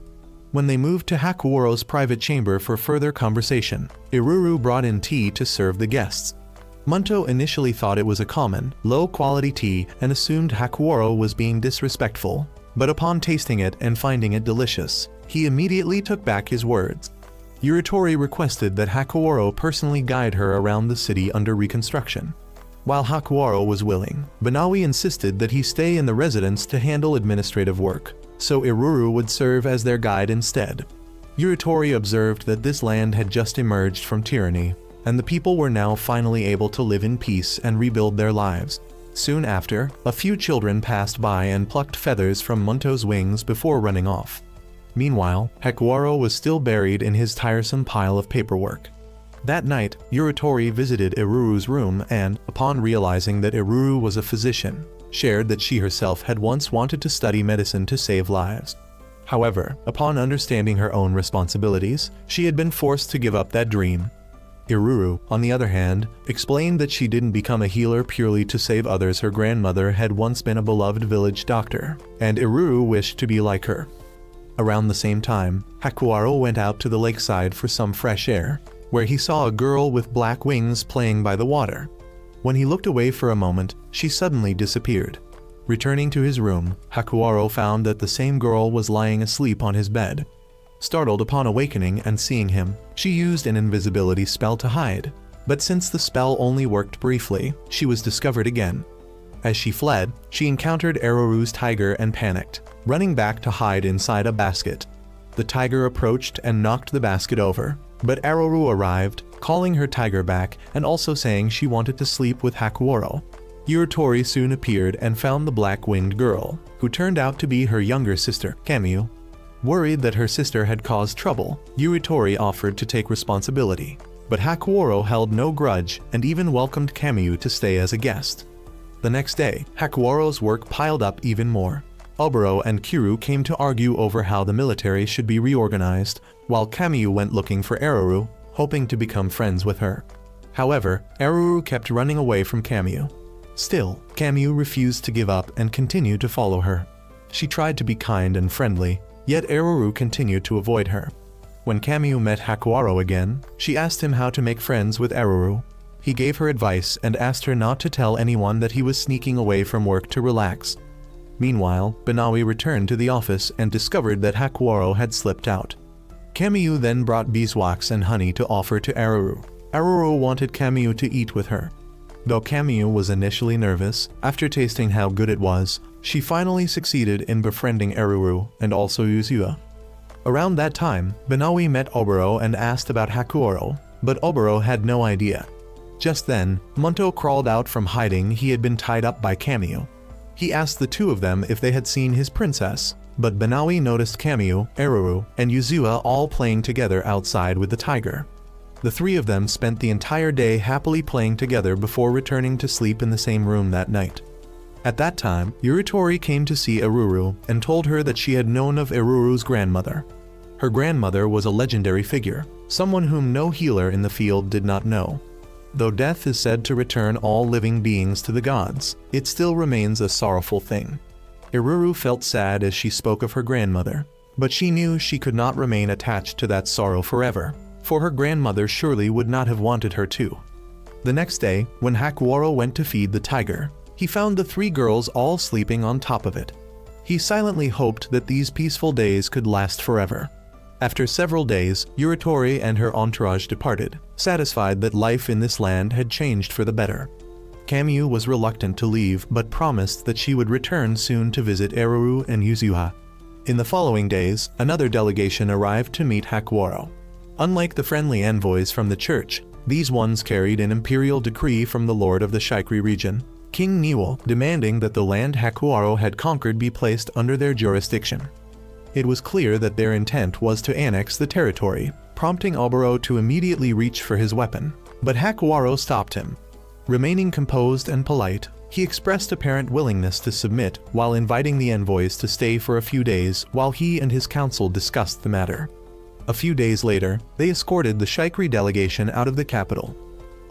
When they moved to Hakuoro's private chamber for further conversation, Iruru brought in tea to serve the guests. Munto initially thought it was a common, low-quality tea and assumed Hakuoro was being disrespectful, but upon tasting it and finding it delicious, he immediately took back his words. Yuritori requested that Hakuoro personally guide her around the city under reconstruction. While Hakuoro was willing, Benawi insisted that he stay in the residence to handle administrative work, so Iruru would serve as their guide instead. Yuritori observed that this land had just emerged from tyranny, and the people were now finally able to live in peace and rebuild their lives. Soon after, a few children passed by and plucked feathers from Munto's wings before running off. Meanwhile, Hakuoro was still buried in his tiresome pile of paperwork. That night, Yuritori visited Iruru's room and, upon realizing that Iruru was a physician, shared that she herself had once wanted to study medicine to save lives. However, upon understanding her own responsibilities, she had been forced to give up that dream. Iruru, on the other hand, explained that she didn't become a healer purely to save others. Her grandmother had once been a beloved village doctor, and Iruru wished to be like her. Around the same time, Hakuoro went out to the lakeside for some fresh air, where he saw a girl with black wings playing by the water. When he looked away for a moment, she suddenly disappeared. Returning to his room, Hakuoro found that the same girl was lying asleep on his bed. Startled upon awakening and seeing him, she used an invisibility spell to hide, but since the spell only worked briefly, she was discovered again. As she fled, she encountered Aruru's tiger and panicked, running back to hide inside a basket. The tiger approached and knocked the basket over, but Aruru arrived, calling her tiger back and also saying she wanted to sleep with Hakuoro. Yuritori soon appeared and found the black-winged girl, who turned out to be her younger sister, Kamyu. Worried that her sister had caused trouble, Yuritori offered to take responsibility, but Hakuoro held no grudge and even welcomed Kamyu to stay as a guest. The next day, Hakuoro's work piled up even more. Oboro and Kiru came to argue over how the military should be reorganized, while Kamyu went looking for Aruru, hoping to become friends with her. However, Aruru kept running away from Kamyu. Still, Kamyu refused to give up and continued to follow her. She tried to be kind and friendly, yet Aruru continued to avoid her. When Kamyu met Hakuoro again, she asked him how to make friends with Aruru. He gave her advice and asked her not to tell anyone that he was sneaking away from work to relax. Meanwhile, Benawi returned to the office and discovered that Hakuoro had slipped out. Kamyu then brought beeswax and honey to offer to Aruru. Aruru wanted Kamyu to eat with her. Though Kamyu was initially nervous, after tasting how good it was, she finally succeeded in befriending Aruru and also Yuzua. Around that time, Benawi met Oboro and asked about Hakuoro, but Oboro had no idea. Just then, Munto crawled out from hiding. He had been tied up by Kamyu. He asked the two of them if they had seen his princess, but Benawi noticed Kamyu, Aruru, and Yuzua all playing together outside with the tiger. The three of them spent the entire day happily playing together before returning to sleep in the same room that night. At that time, Yuritori came to see Aruru and told her that she had known of Aruru's grandmother. Her grandmother was a legendary figure, someone whom no healer in the field did not know. Though death is said to return all living beings to the gods, it still remains a sorrowful thing. Aruru felt sad as she spoke of her grandmother, but she knew she could not remain attached to that sorrow forever, for her grandmother surely would not have wanted her to. The next day, when Hakuoro went to feed the tiger, he found the three girls all sleeping on top of it. He silently hoped that these peaceful days could last forever. After several days, Utawarerumono and her entourage departed, satisfied that life in this land had changed for the better. Kamyu was reluctant to leave but promised that she would return soon to visit Eruru and Uzuha. In the following days, another delegation arrived to meet Hakuoro. Unlike the friendly envoys from the church, these ones carried an imperial decree from the lord of the Shikri region, King Niwo, demanding that the land Hakuoro had conquered be placed under their jurisdiction. It was clear that their intent was to annex the territory, prompting Oboro to immediately reach for his weapon, but Hakuoro stopped him. Remaining composed and polite, he expressed apparent willingness to submit while inviting the envoys to stay for a few days while he and his council discussed the matter. A few days later, they escorted the Shikri delegation out of the capital.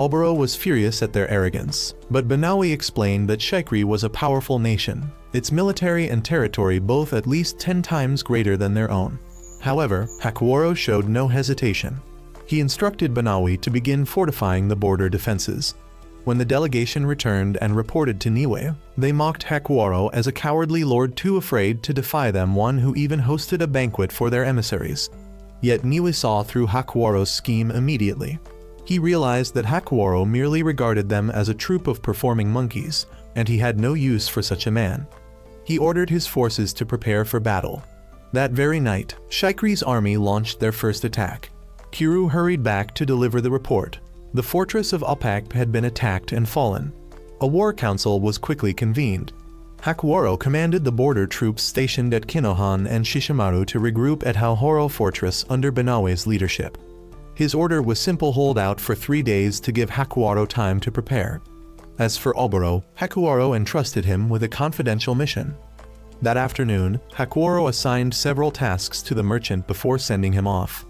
Oboro was furious at their arrogance, but Banawi explained that Shikri was a powerful nation, its military and territory both at least 10 times greater than their own. However, Hakuoro showed no hesitation. He instructed Banawi to begin fortifying the border defenses. When the delegation returned and reported to Niue, they mocked Hakuoro as a cowardly lord too afraid to defy them, one who even hosted a banquet for their emissaries. Yet Niue saw through Hakuoro's scheme immediately. He realized that Hakuoro merely regarded them as a troop of performing monkeys, and he had no use for such a man. He ordered his forces to prepare for battle. That very night, Shikri's army launched their first attack. Kiru hurried back to deliver the report. The fortress of Opak had been attacked and fallen. A war council was quickly convened. Hakuoro commanded the border troops stationed at Kinohan and Shishimaru to regroup at Haohoro Fortress under Banawe's leadership. His order was simple: hold out for 3 days to give Hakuoro time to prepare. As for Oboro, Hakuoro entrusted him with a confidential mission. That afternoon, Hakuoro assigned several tasks to the merchant before sending him off.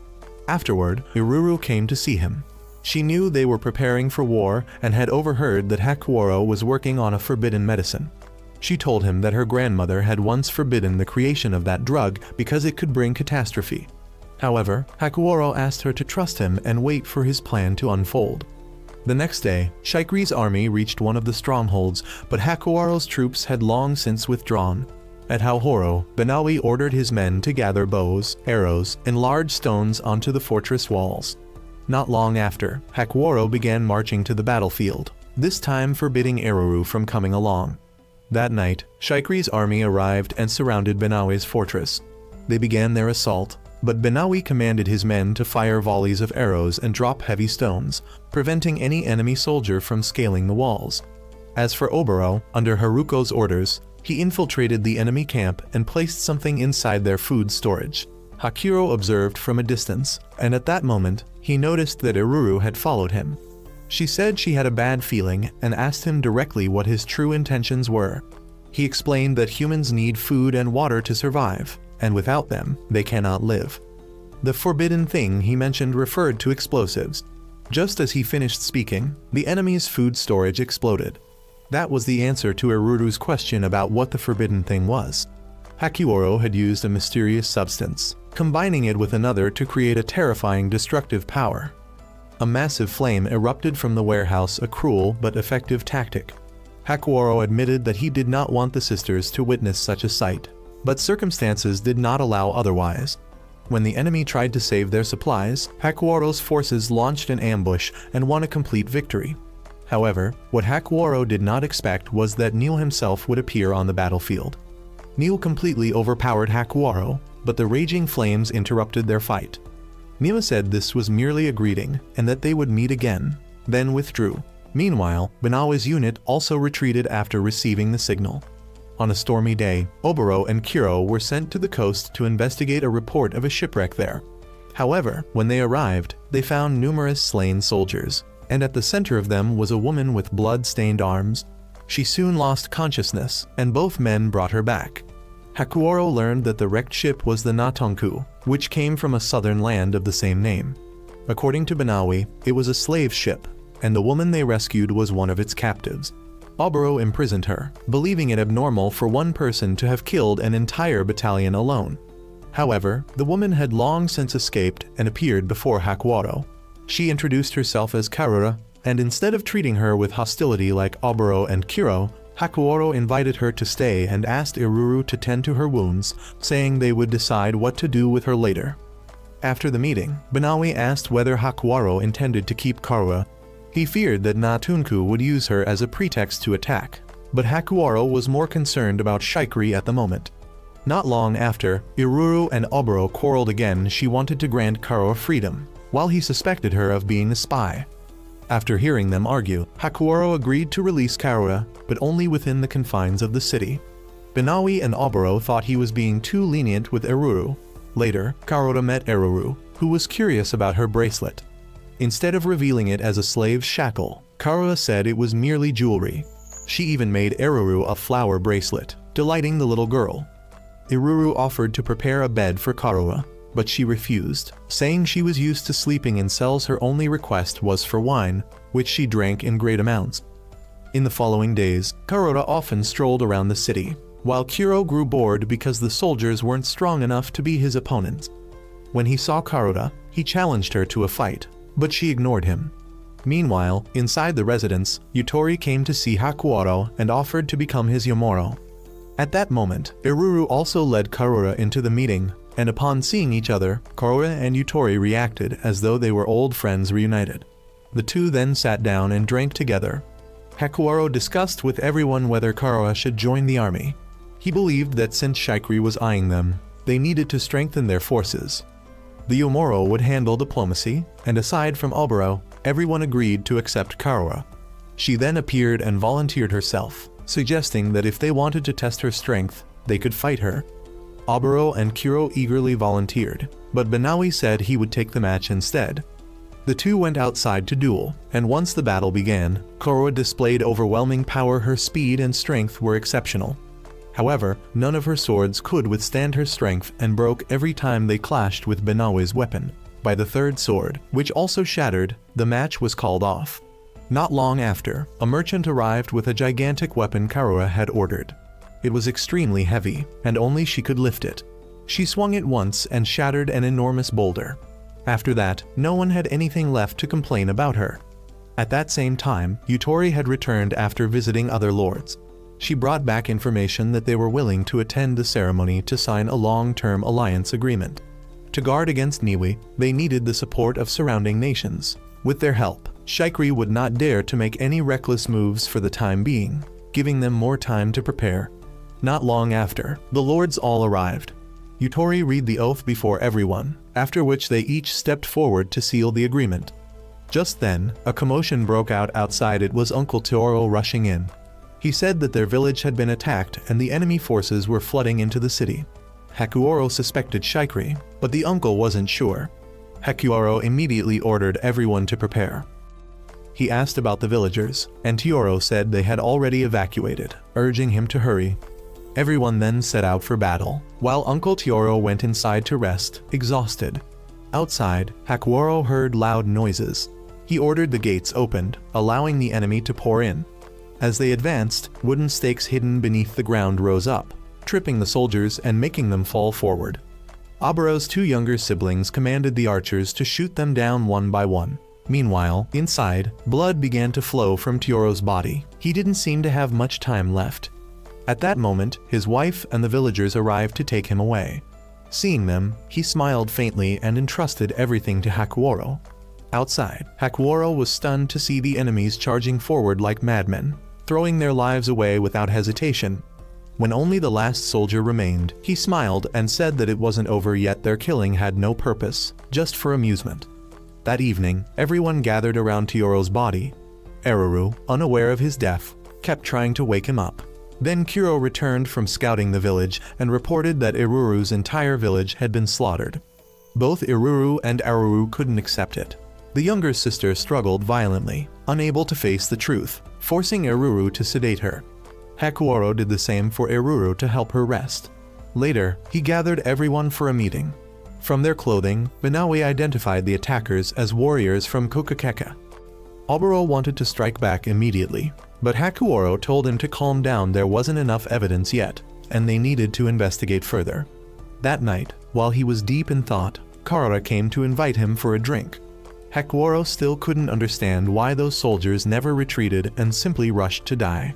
Afterward, Iruru came to see him. She knew they were preparing for war and had overheard that Hakuoro was working on a forbidden medicine. She told him that her grandmother had once forbidden the creation of that drug because it could bring catastrophe. However, Hakuoro asked her to trust him and wait for his plan to unfold. The next day, Shikri's army reached one of the strongholds, but Hakuoro's troops had long since withdrawn. At Haohoro, Banawi ordered his men to gather bows, arrows, and large stones onto the fortress walls. Not long after, Hakuoro began marching to the battlefield, this time forbidding Eruru from coming along. That night, Shikri's army arrived and surrounded Banawi's fortress. They began their assault, but Banawi commanded his men to fire volleys of arrows and drop heavy stones, preventing any enemy soldier from scaling the walls. As for Oboro, under Haruko's orders, he infiltrated the enemy camp and placed something inside their food storage. Hakuro observed from a distance, and at that moment, he noticed that Eruru had followed him. She said she had a bad feeling and asked him directly what his true intentions were. He explained that humans need food and water to survive, and without them, they cannot live. The forbidden thing he mentioned referred to explosives. Just as he finished speaking, the enemy's food storage exploded. That was the answer to Eruru's question about what the forbidden thing was. Hakuoro had used a mysterious substance, combining it with another to create a terrifying destructive power. A massive flame erupted from the warehouse, a cruel but effective tactic. Hakuoro admitted that he did not want the sisters to witness such a sight, but circumstances did not allow otherwise. When the enemy tried to save their supplies, Hakuoro's forces launched an ambush and won a complete victory. However, what Hakuoro did not expect was that Neil himself would appear on the battlefield. Neil completely overpowered Hakuoro, but the raging flames interrupted their fight. Neil said this was merely a greeting and that they would meet again, then withdrew. Meanwhile, Banawi's unit also retreated after receiving the signal. On a stormy day, Oboro and Kiro were sent to the coast to investigate a report of a shipwreck there. However, when they arrived, they found numerous slain soldiers, and at the center of them was a woman with blood-stained arms. She soon lost consciousness, and both men brought her back. Hakuoro learned that the wrecked ship was the Natonku, which came from a southern land of the same name. According to Banawi, it was a slave ship, and the woman they rescued was one of its captives. Oboro imprisoned her, believing it abnormal for one person to have killed an entire battalion alone. However, the woman had long since escaped and appeared before Hakuoro. She introduced herself as Karura, and instead of treating her with hostility like Oboro and Kiro, Hakuoro invited her to stay and asked Eruru to tend to her wounds, saying they would decide what to do with her later. After the meeting, Banawi asked whether Hakuwaro intended to keep Karua. He feared that Natunku would use her as a pretext to attack, but Hakuwaro was more concerned about Shikri at the moment. Not long after, Iruru and Oboro quarreled again. She wanted to grant Karua freedom, while he suspected her of being a spy. After hearing them argue, Hakuwaro agreed to release Karua, but only within the confines of the city. Banawi and Oboro thought he was being too lenient with Iruru. Later, Karura met Iruru, who was curious about her bracelet. Instead of revealing it as a slave's shackle, Karura said it was merely jewelry. She even made Iruru a flower bracelet, delighting the little girl. Iruru offered to prepare a bed for Karura, but she refused, saying she was used to sleeping in cells. Her only request was for wine, which she drank in great amounts. In the following days, Karura often strolled around the city, while Kuro grew bored because the soldiers weren't strong enough to be his opponents. When he saw Karura, he challenged her to a fight, but she ignored him. Meanwhile, inside the residence, Yutori came to see Hakuwaro and offered to become his Yomoro. At that moment, Iruru also led Karura into the meeting, and upon seeing each other, Karura and Yutori reacted as though they were old friends reunited. The two then sat down and drank together. Hakuwaro discussed with everyone whether Karura should join the army. He believed that since Shikri was eyeing them, they needed to strengthen their forces. The Yomoro would handle diplomacy, and aside from Oboro, everyone agreed to accept Karura. She then appeared and volunteered herself, suggesting that if they wanted to test her strength, they could fight her. Oboro and Kuro eagerly volunteered, but Banawi said he would take the match instead. The two went outside to duel, and once the battle began, Karura displayed overwhelming power. Her speed and strength were exceptional. However, none of her swords could withstand her strength and broke every time they clashed with Banawi's weapon. By the third sword, which also shattered, the match was called off. Not long after, a merchant arrived with a gigantic weapon Karura had ordered. It was extremely heavy, and only she could lift it. She swung it once and shattered an enormous boulder. After that, no one had anything left to complain about her. At that same time, Yutori had returned after visiting other lords. She brought back information that they were willing to attend the ceremony to sign a long-term alliance agreement. To guard against Niwi, they needed the support of surrounding nations. With their help, Shikri would not dare to make any reckless moves for the time being, giving them more time to prepare. Not long after, the lords all arrived. Yutori read the oath before everyone, after which they each stepped forward to seal the agreement. Just then, a commotion broke out outside. It was Uncle Toro rushing in. He said that their village had been attacked and the enemy forces were flooding into the city. Hakuwaro suspected Shikri, but the uncle wasn't sure. Hakuwaro immediately ordered everyone to prepare. He asked about the villagers, and Tioro said they had already evacuated, urging him to hurry. Everyone then set out for battle, while Uncle Tioro went inside to rest, exhausted. Outside, Hakuwaro heard loud noises. He ordered the gates opened, allowing the enemy to pour in. As they advanced, wooden stakes hidden beneath the ground rose up, tripping the soldiers and making them fall forward. Oboro's two younger siblings commanded the archers to shoot them down one by one. Meanwhile, inside, blood began to flow from Tioro's body. He didn't seem to have much time left. At that moment, his wife and the villagers arrived to take him away. Seeing them, he smiled faintly and entrusted everything to Hakuwaro. Outside, Hakuwaro was stunned to see the enemies charging forward like madmen, throwing their lives away without hesitation. When only the last soldier remained, he smiled and said that it wasn't over yet. Their killing had no purpose, just for amusement. That evening, everyone gathered around Tioro's body. Iruru, unaware of his death, kept trying to wake him up. Then Kuro returned from scouting the village and reported that Iruru's entire village had been slaughtered. Both Iruru and Aruru couldn't accept it. The younger sister struggled violently, unable to face the truth, forcing Iruru to sedate her. Hakuwaro did the same for Iruru to help her rest. Later, he gathered everyone for a meeting. From their clothing, Banawi identified the attackers as warriors from Kokakeka. Oboro wanted to strike back immediately, but Hakuwaro told him to calm down. There wasn't enough evidence yet, and they needed to investigate further. That night, while he was deep in thought, Karura came to invite him for a drink. Hakuwaro still couldn't understand why those soldiers never retreated and simply rushed to die.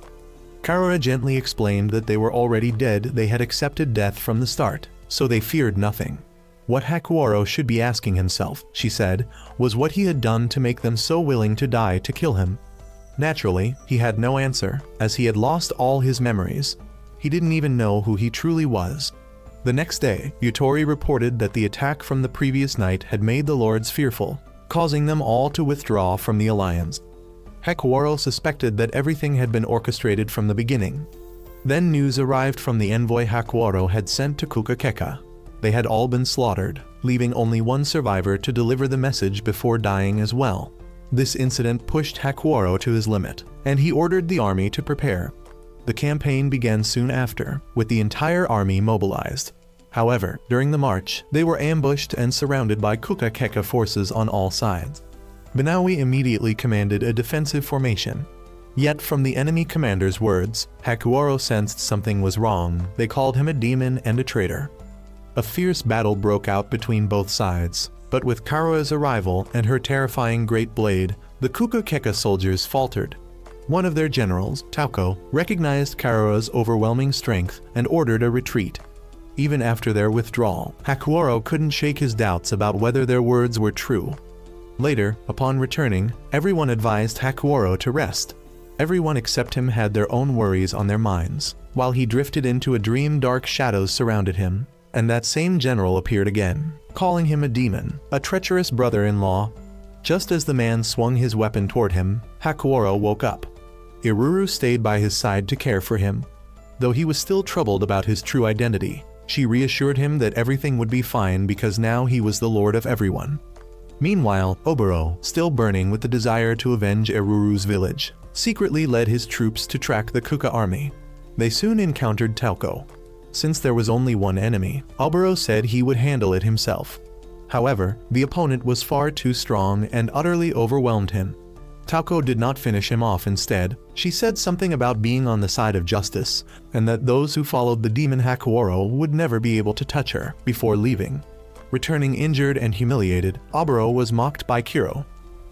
Karura gently explained that they were already dead. They had accepted death from the start, so they feared nothing. What Hakuoro should be asking himself, she said, was what he had done to make them so willing to die to kill him. Naturally, he had no answer, as he had lost all his memories. He didn't even know who he truly was. The next day, Yutori reported that the attack from the previous night had made the lords fearful, causing them all to withdraw from the alliance. Hakuoro suspected that everything had been orchestrated from the beginning. Then news arrived from the envoy Hakuoro had sent to Kukakeka. They had all been slaughtered, leaving only one survivor to deliver the message before dying as well. This incident pushed Hakuoro to his limit, and he ordered the army to prepare. The campaign began soon after, with the entire army mobilized. However, during the march, they were ambushed and surrounded by Kukakeka forces on all sides. Banawi immediately commanded a defensive formation. Yet from the enemy commander's words, Hakuoro sensed something was wrong. They called him a demon and a traitor. A fierce battle broke out between both sides, but with Karua's arrival and her terrifying great blade, the Kukakeka soldiers faltered. One of their generals, Tauko, recognized Karua's overwhelming strength and ordered a retreat. Even after their withdrawal, Hakuoro couldn't shake his doubts about whether their words were true. Later, upon returning, everyone advised Hakuoro to rest. Everyone except him had their own worries on their minds. While he drifted into a dream, dark shadows surrounded him, and that same general appeared again, calling him a demon, a treacherous brother-in-law. Just as the man swung his weapon toward him, Hakuoro woke up. Iruru stayed by his side to care for him. Though he was still troubled about his true identity, she reassured him that everything would be fine because now he was the lord of everyone. Meanwhile, Oboro, still burning with the desire to avenge Iruru's village, secretly led his troops to track the Kuka army. They soon encountered Tauko. Since there was only one enemy, Oboro said he would handle it himself. However, the opponent was far too strong and utterly overwhelmed him. Tauko did not finish him off. Instead, she said something about being on the side of justice, and that those who followed the demon Hakuoro would never be able to touch her before leaving. Returning injured and humiliated, Oboro was mocked by Kiro.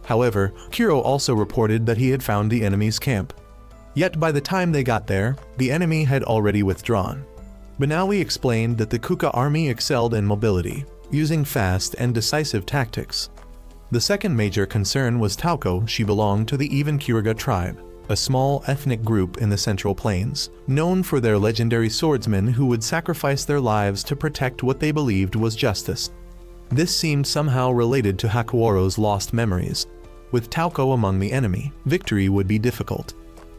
However, Kiro also reported that he had found the enemy's camp. Yet by the time they got there, the enemy had already withdrawn. Banawi explained that the Kuka army excelled in mobility, using fast and decisive tactics. The second major concern was Tauko. She belonged to the Ivankuriga tribe, a small ethnic group in the Central Plains, known for their legendary swordsmen who would sacrifice their lives to protect what they believed was justice. This seemed somehow related to Hakuoro's lost memories. With Tauko among the enemy, victory would be difficult.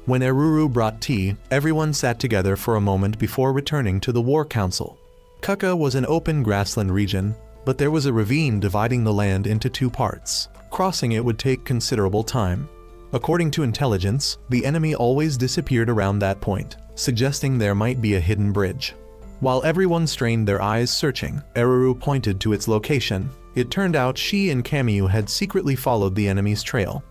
When Iruru brought tea, everyone sat together for a moment before returning to the war council. Kuka was an open grassland region, but there was a ravine dividing the land into two parts. Crossing it would take considerable time. According to intelligence, the enemy always disappeared around that point, suggesting there might be a hidden bridge. While everyone strained their eyes searching, Iruru pointed to its location. It turned out she and Kamiyu had secretly followed the enemy's trail.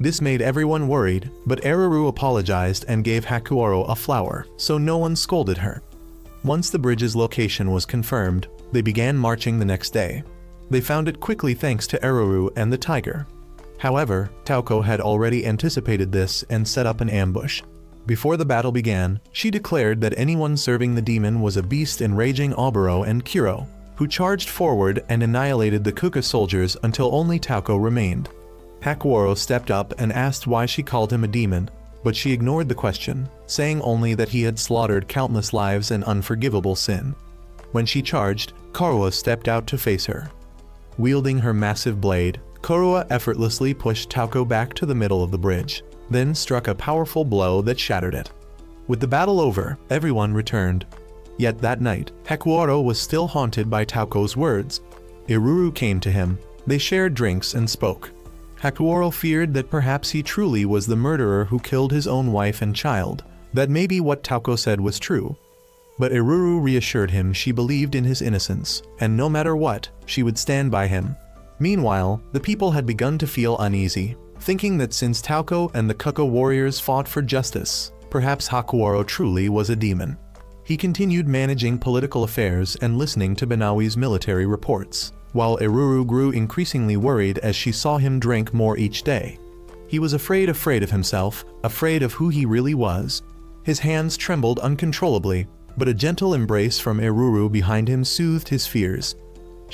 This made everyone worried, but Iruru apologized and gave Hakuoro a flower, so no one scolded her. Once the bridge's location was confirmed, they began marching the next day. They found it quickly thanks to Iruru and the tiger. However, Tauko had already anticipated this and set up an ambush. Before the battle began, she declared that anyone serving the demon was a beast, enraging Oboro and Kiro, who charged forward and annihilated the Kuka soldiers until only Tauko remained. Hakuoro stepped up and asked why she called him a demon, but she ignored the question, saying only that he had slaughtered countless lives and unforgivable sin. When she charged, Karua stepped out to face her. Wielding her massive blade, Karua effortlessly pushed Tauko back to the middle of the bridge, then struck a powerful blow that shattered it. With the battle over, everyone returned. Yet that night, Hakuoro was still haunted by Tauko's words. Iruru came to him. They shared drinks and spoke. Hakuoro feared that perhaps he truly was the murderer who killed his own wife and child, that maybe what Tauko said was true. But Iruru reassured him she believed in his innocence, and no matter what, she would stand by him. Meanwhile, the people had begun to feel uneasy, thinking that since Tauko and the Kuka warriors fought for justice, perhaps Hakuoro truly was a demon. He continued managing political affairs and listening to Banawi's military reports, while Iruru grew increasingly worried as she saw him drink more each day. He was afraid of himself, afraid of who he really was. His hands trembled uncontrollably, but a gentle embrace from Iruru behind him soothed his fears.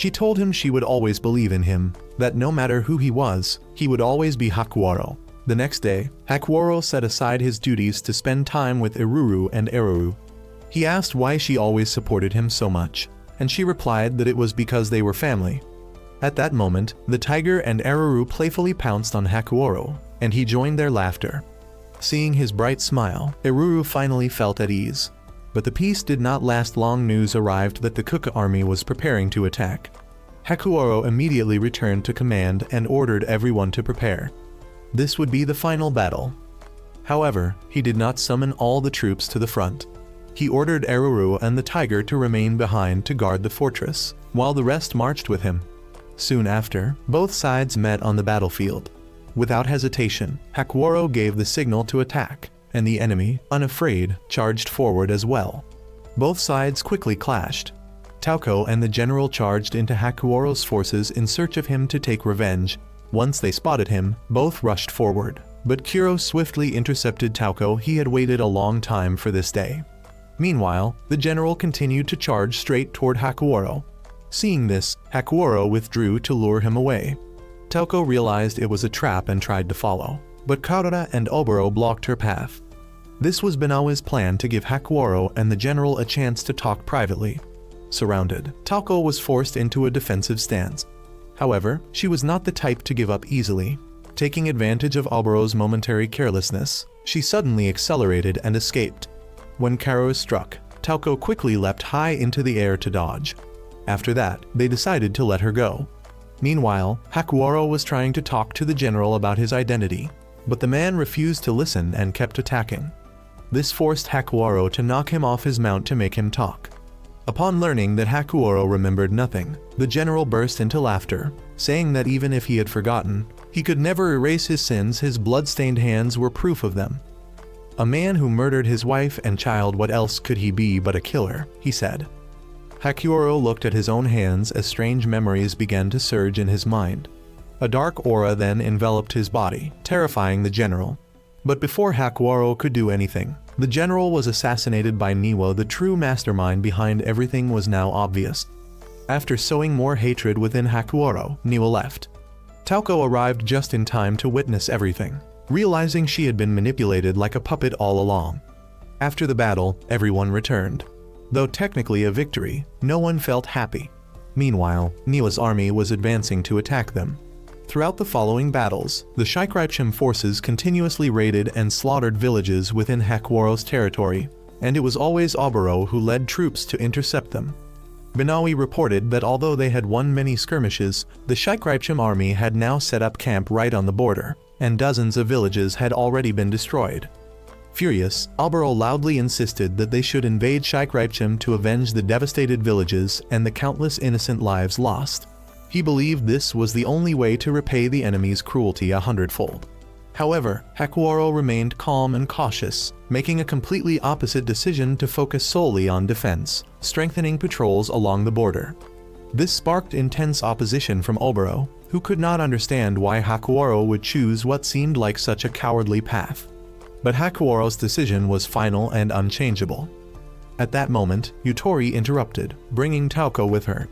She told him she would always believe in him, that no matter who he was, he would always be Hakuoro. The next day, Hakuoro set aside his duties to spend time with Iruru and Eruru. He asked why she always supported him so much, and she replied that it was because they were family. At that moment, the tiger and Eruru playfully pounced on Hakuoro, and he joined their laughter. Seeing his bright smile, Eruru finally felt at ease. But the peace did not last long. News arrived that the Kuka army was preparing to attack. Hakuoro immediately returned to command and ordered everyone to prepare. This would be the final battle. However, he did not summon all the troops to the front. He ordered Eruru and the tiger to remain behind to guard the fortress, while the rest marched with him. Soon after, both sides met on the battlefield. Without hesitation, Hakuoro gave the signal to attack, and the enemy, unafraid, charged forward as well. Both sides quickly clashed. Tauko and the general charged into Hakuoro's forces in search of him to take revenge. Once they spotted him, both rushed forward, but Kuro swiftly intercepted Tauko. He had waited a long time for this day. Meanwhile, the general continued to charge straight toward Hakuoro. Seeing this, Hakuoro withdrew to lure him away. Tauko realized it was a trap and tried to follow, but Karada and Oboro blocked her path. This was Binawa's plan to give Hakuoro and the general a chance to talk privately. Surrounded, Tauko was forced into a defensive stance. However, she was not the type to give up easily. Taking advantage of Oboro's momentary carelessness, she suddenly accelerated and escaped. When Karo struck, Tauko quickly leapt high into the air to dodge. After that, they decided to let her go. Meanwhile, Hakuoro was trying to talk to the general about his identity, but the man refused to listen and kept attacking. This forced Hakuoro to knock him off his mount to make him talk. Upon learning that Hakuoro remembered nothing, the general burst into laughter, saying that even if he had forgotten, he could never erase his sins. His blood-stained hands were proof of them. A man who murdered his wife and child, what else could he be but a killer, he said. Hakuoro looked at his own hands as strange memories began to surge in his mind. A dark aura then enveloped his body, terrifying the general. But before Hakuoro could do anything, the general was assassinated by Niwa. The true mastermind behind everything was now obvious. After sowing more hatred within Hakuoro, Niwa left. Tauko arrived just in time to witness everything, realizing she had been manipulated like a puppet all along. After the battle, everyone returned. Though technically a victory, no one felt happy. Meanwhile, Niwa's army was advancing to attack them. Throughout the following battles, the Shikrypshim forces continuously raided and slaughtered villages within Hakuoro's territory, and it was always Oboro who led troops to intercept them. Binawi reported that although they had won many skirmishes, the Shikrypshim army had now set up camp right on the border, and dozens of villages had already been destroyed. Furious, Oboro loudly insisted that they should invade Shikrypshim to avenge the devastated villages and the countless innocent lives lost. He believed this was the only way to repay the enemy's cruelty 100-fold. However, Hakuoro remained calm and cautious, making a completely opposite decision to focus solely on defense, strengthening patrols along the border. This sparked intense opposition from Oboro, who could not understand why Hakuoro would choose what seemed like such a cowardly path. But Hakuoro's decision was final and unchangeable. At that moment, Yutori interrupted, bringing Tauko with her.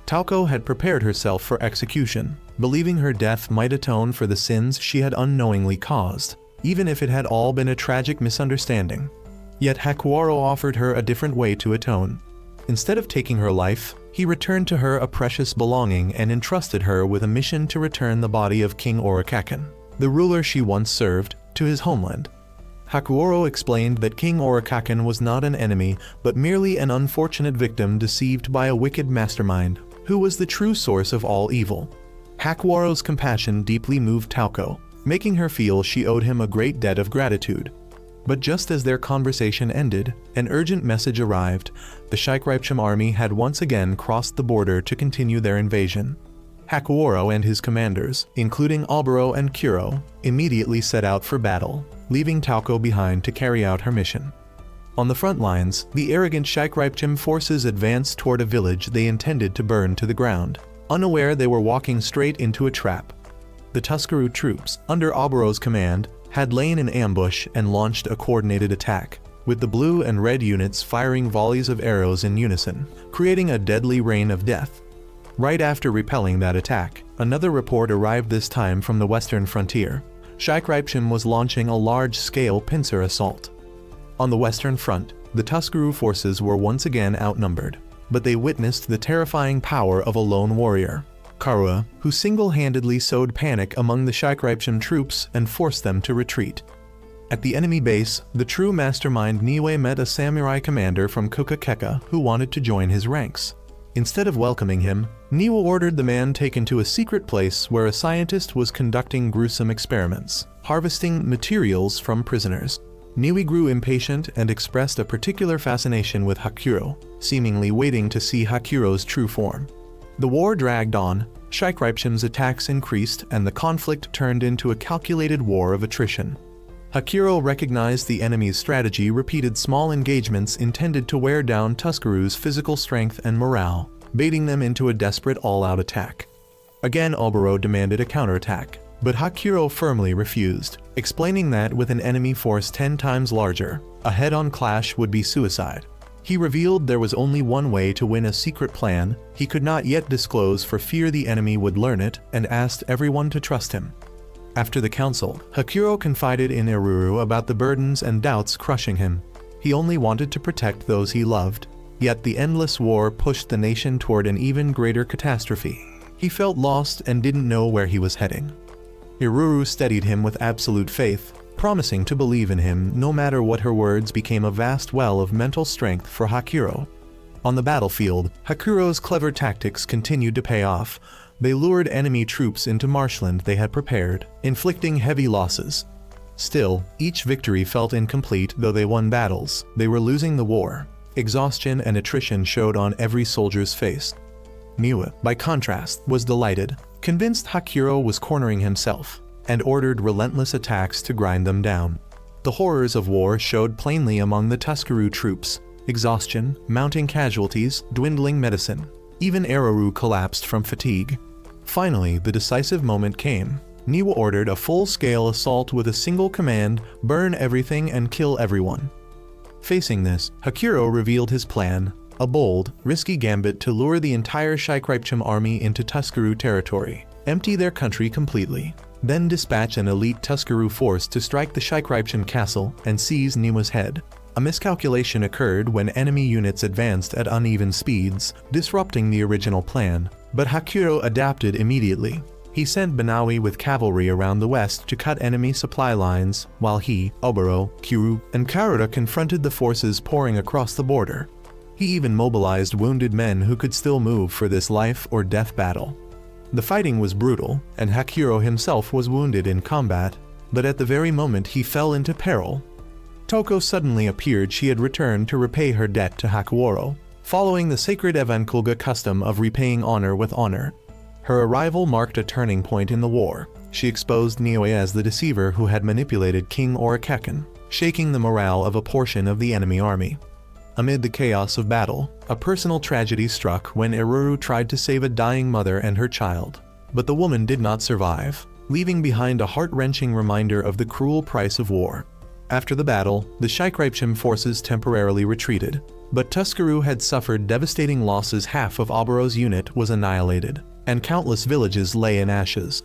Tauko had prepared herself for execution, believing her death might atone for the sins she had unknowingly caused, even if it had all been a tragic misunderstanding. Yet Hakuoro offered her a different way to atone. Instead of taking her life, he returned to her a precious belonging and entrusted her with a mission to return the body of King Orikaken, the ruler she once served, to his homeland. Hakuoro explained that King Orikaken was not an enemy, but merely an unfortunate victim deceived by a wicked mastermind, who was the true source of all evil. Hakuoro's compassion deeply moved Tauko, making her feel she owed him a great debt of gratitude. But just as their conversation ended, an urgent message arrived. The Shikrypshim army had once again crossed the border to continue their invasion. Hakuoro and his commanders, including Oboro and Kuro, immediately set out for battle, leaving Tauko behind to carry out her mission. On the front lines, the arrogant Shikrypshim forces advanced toward a village they intended to burn to the ground, unaware they were walking straight into a trap. The Tuscaruu troops, under Oboro's command, had lain in ambush and launched a coordinated attack, with the blue and red units firing volleys of arrows in unison, creating a deadly rain of death. Right after repelling that attack, another report arrived, this time from the western frontier. Shikrypshim was launching a large-scale pincer assault. On the western front, the Tuscaruu forces were once again outnumbered, but they witnessed the terrifying power of a lone warrior, Karua, who single-handedly sowed panic among the Shikrypshim troops and forced them to retreat. At the enemy base, the true mastermind Niue met a samurai commander from Kukakeka who wanted to join his ranks. Instead of welcoming him, Niue ordered the man taken to a secret place where a scientist was conducting gruesome experiments, harvesting materials from prisoners. Niue grew impatient and expressed a particular fascination with Hakuro, seemingly waiting to see Hakuro's true form. The war dragged on, Shikrypshim's attacks increased, and the conflict turned into a calculated war of attrition. Hakuro recognized the enemy's strategy, repeated small engagements intended to wear down Tuscaruu's physical strength and morale, baiting them into a desperate all-out attack. Again, Oboro demanded a counterattack, but Hakuro firmly refused, explaining that with an enemy force 10 times larger, a head-on clash would be suicide. He revealed there was only one way to win, a secret plan he could not yet disclose for fear the enemy would learn it, and asked everyone to trust him. After the council, Hakuro confided in Iruru about the burdens and doubts crushing him. He only wanted to protect those he loved, yet the endless war pushed the nation toward an even greater catastrophe. He felt lost and didn't know where he was heading. Iruru steadied him with absolute faith, promising to believe in him no matter what. Her words became a vast well of mental strength for Hakuro. On the battlefield, Hakuro's clever tactics continued to pay off. They lured enemy troops into marshland they had prepared, inflicting heavy losses. Still, each victory felt incomplete. Though they won battles, they were losing the war. Exhaustion and attrition showed on every soldier's face. Niue, by contrast, was delighted, convinced Hakuro was cornering himself, and ordered relentless attacks to grind them down. The horrors of war showed plainly among the Tuscaruu troops: exhaustion, mounting casualties, dwindling medicine. Even Aruru collapsed from fatigue. Finally, the decisive moment came. Niue ordered a full-scale assault with a single command: burn everything and kill everyone. Facing this, Hakuro revealed his plan, a bold, risky gambit to lure the entire Shikrypshim army into Tuscaruu territory, empty their country completely, then dispatch an elite Tuscaruu force to strike the Shikrypshim castle and seize Niue's head. A miscalculation occurred when enemy units advanced at uneven speeds, disrupting the original plan, but Hakuro adapted immediately. He sent Banawi with cavalry around the west to cut enemy supply lines, while he, Oboro, Kiryu, and Karuta confronted the forces pouring across the border. He even mobilized wounded men who could still move for this life-or-death battle. The fighting was brutal, and Hakuro himself was wounded in combat, but at the very moment he fell into peril, Toko suddenly appeared. She had returned to repay her debt to Hakuoro, following the sacred Evankulga custom of repaying honor with honor. Her arrival marked a turning point in the war. She exposed Niue as the deceiver who had manipulated King Orikekken, shaking the morale of a portion of the enemy army. Amid the chaos of battle, a personal tragedy struck when Iruru tried to save a dying mother and her child. But the woman did not survive, leaving behind a heart-wrenching reminder of the cruel price of war. After the battle, the Shikrypshim forces temporarily retreated, but Tuscaruu had suffered devastating losses. Half of Oboro's unit was annihilated, and countless villages lay in ashes.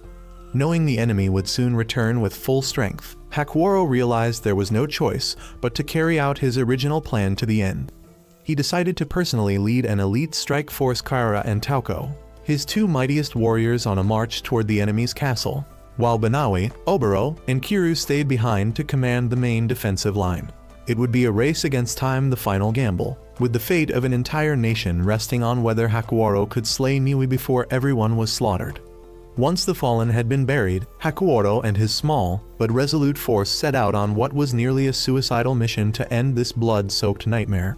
Knowing the enemy would soon return with full strength, Hakuoro realized there was no choice but to carry out his original plan to the end. He decided to personally lead an elite strike force, Kaira and Tauko, his two mightiest warriors, on a march toward the enemy's castle, while Banawi, Oboro, and Kiryu stayed behind to command the main defensive line. It would be a race against time, the final gamble, with the fate of an entire nation resting on whether Hakuoro could slay Niue before everyone was slaughtered. Once the fallen had been buried, Hakuoro and his small but resolute force set out on what was nearly a suicidal mission to end this blood-soaked nightmare.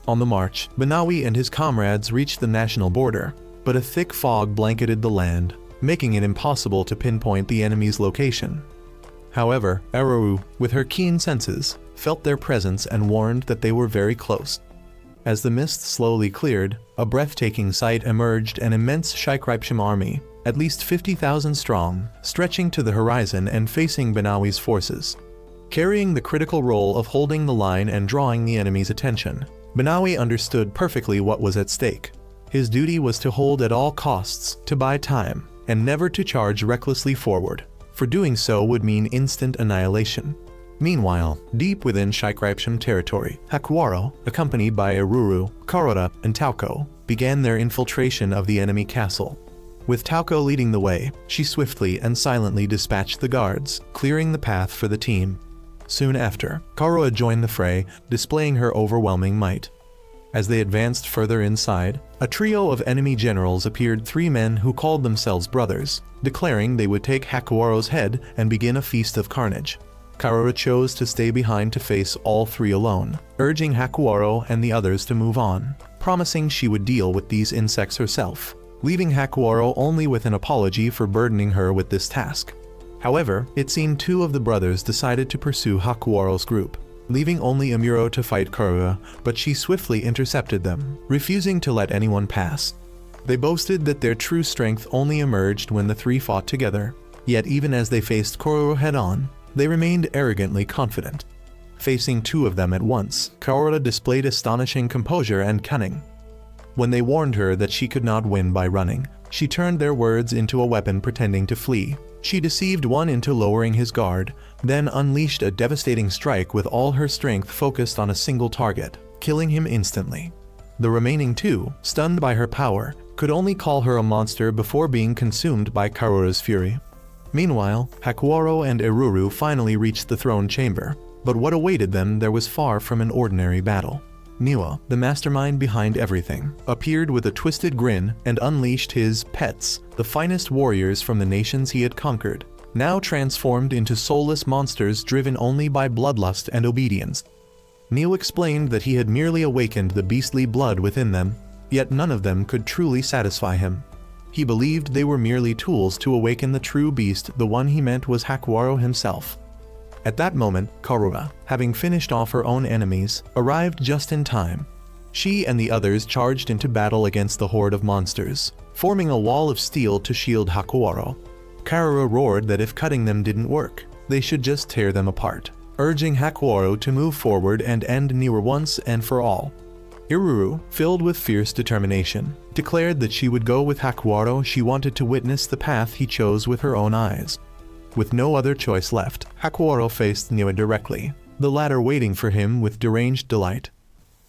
On the march, Banawi and his comrades reached the national border, but a thick fog blanketed the land, making it impossible to pinpoint the enemy's location. However, Aruru, with her keen senses, felt their presence and warned that they were very close. As the mist slowly cleared, a breathtaking sight emerged: an immense Shikrypshim army, at least 50,000 strong, stretching to the horizon and facing Banawi's forces. Carrying the critical role of holding the line and drawing the enemy's attention, Banawi understood perfectly what was at stake. His duty was to hold at all costs, to buy time, and never to charge recklessly forward, for doing so would mean instant annihilation. Meanwhile, deep within Shikrypsham territory, Hakuwaro, accompanied by Iruru, Karura, and Tauko, began their infiltration of the enemy castle. With Tauko leading the way, she swiftly and silently dispatched the guards, clearing the path for the team. Soon after, Karura joined the fray, displaying her overwhelming might. As they advanced further inside, a trio of enemy generals appeared, 3 men who called themselves brothers, declaring they would take Hakuwaro's head and begin a feast of carnage. Karura chose to stay behind to face all 3 alone, urging Hakuwaro and the others to move on, promising she would deal with these insects herself, leaving Hakuwaro only with an apology for burdening her with this task. However, it seemed 2 of the brothers decided to pursue Hakuwaro's group, leaving only Amuro to fight Karura, but she swiftly intercepted them, refusing to let anyone pass. They boasted that their true strength only emerged when the 3 fought together, yet even as they faced Karura head-on, they remained arrogantly confident. Facing 2 of them at once, Karura displayed astonishing composure and cunning. When they warned her that she could not win by running, she turned their words into a weapon, pretending to flee. She deceived one into lowering his guard, then unleashed a devastating strike with all her strength focused on a single target, killing him instantly. The remaining 2, stunned by her power, could only call her a monster before being consumed by Karura's fury. Meanwhile, Hakuwaro and Iruru finally reached the throne chamber, but what awaited them there was far from an ordinary battle. Niwa, the mastermind behind everything, appeared with a twisted grin and unleashed his pets, the finest warriors from the nations he had conquered, now transformed into soulless monsters driven only by bloodlust and obedience. Niwa explained that he had merely awakened the beastly blood within them, yet none of them could truly satisfy him. He believed they were merely tools to awaken the true beast. The one he meant was Hakuwaro himself. At that moment, Karura, having finished off her own enemies, arrived just in time. She and the others charged into battle against the horde of monsters, forming a wall of steel to shield Hakuwaro. Karura roared that if cutting them didn't work, they should just tear them apart, urging Hakuwaro to move forward and end Niwa once and for all. Iruru, filled with fierce determination, declared that she would go with Hakuwaro. She wanted to witness the path he chose with her own eyes. With no other choice left, Hakuwaro faced Niwa directly, the latter waiting for him with deranged delight.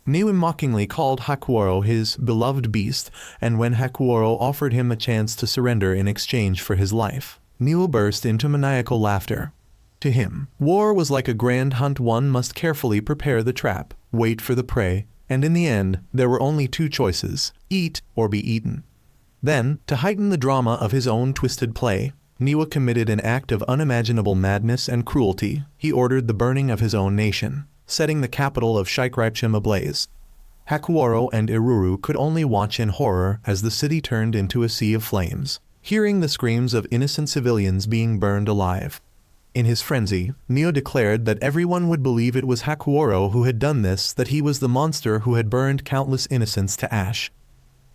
Niwa mockingly called Hakuwaro his beloved beast, and when Hakuwaro offered him a chance to surrender in exchange for his life, Niwa burst into maniacal laughter. To him, war was like a grand hunt. One must carefully prepare the trap, wait for the prey, and in the end, there were only 2 choices: eat or be eaten. Then, to heighten the drama of his own twisted play, Niwa committed an act of unimaginable madness and cruelty. He ordered the burning of his own nation, setting the capital of Shikrypsham ablaze. Hakuwaro and Iruru could only watch in horror as the city turned into a sea of flames, hearing the screams of innocent civilians being burned alive. In his frenzy, Niwa declared that everyone would believe it was Hakuwaro who had done this, that he was the monster who had burned countless innocents to ash.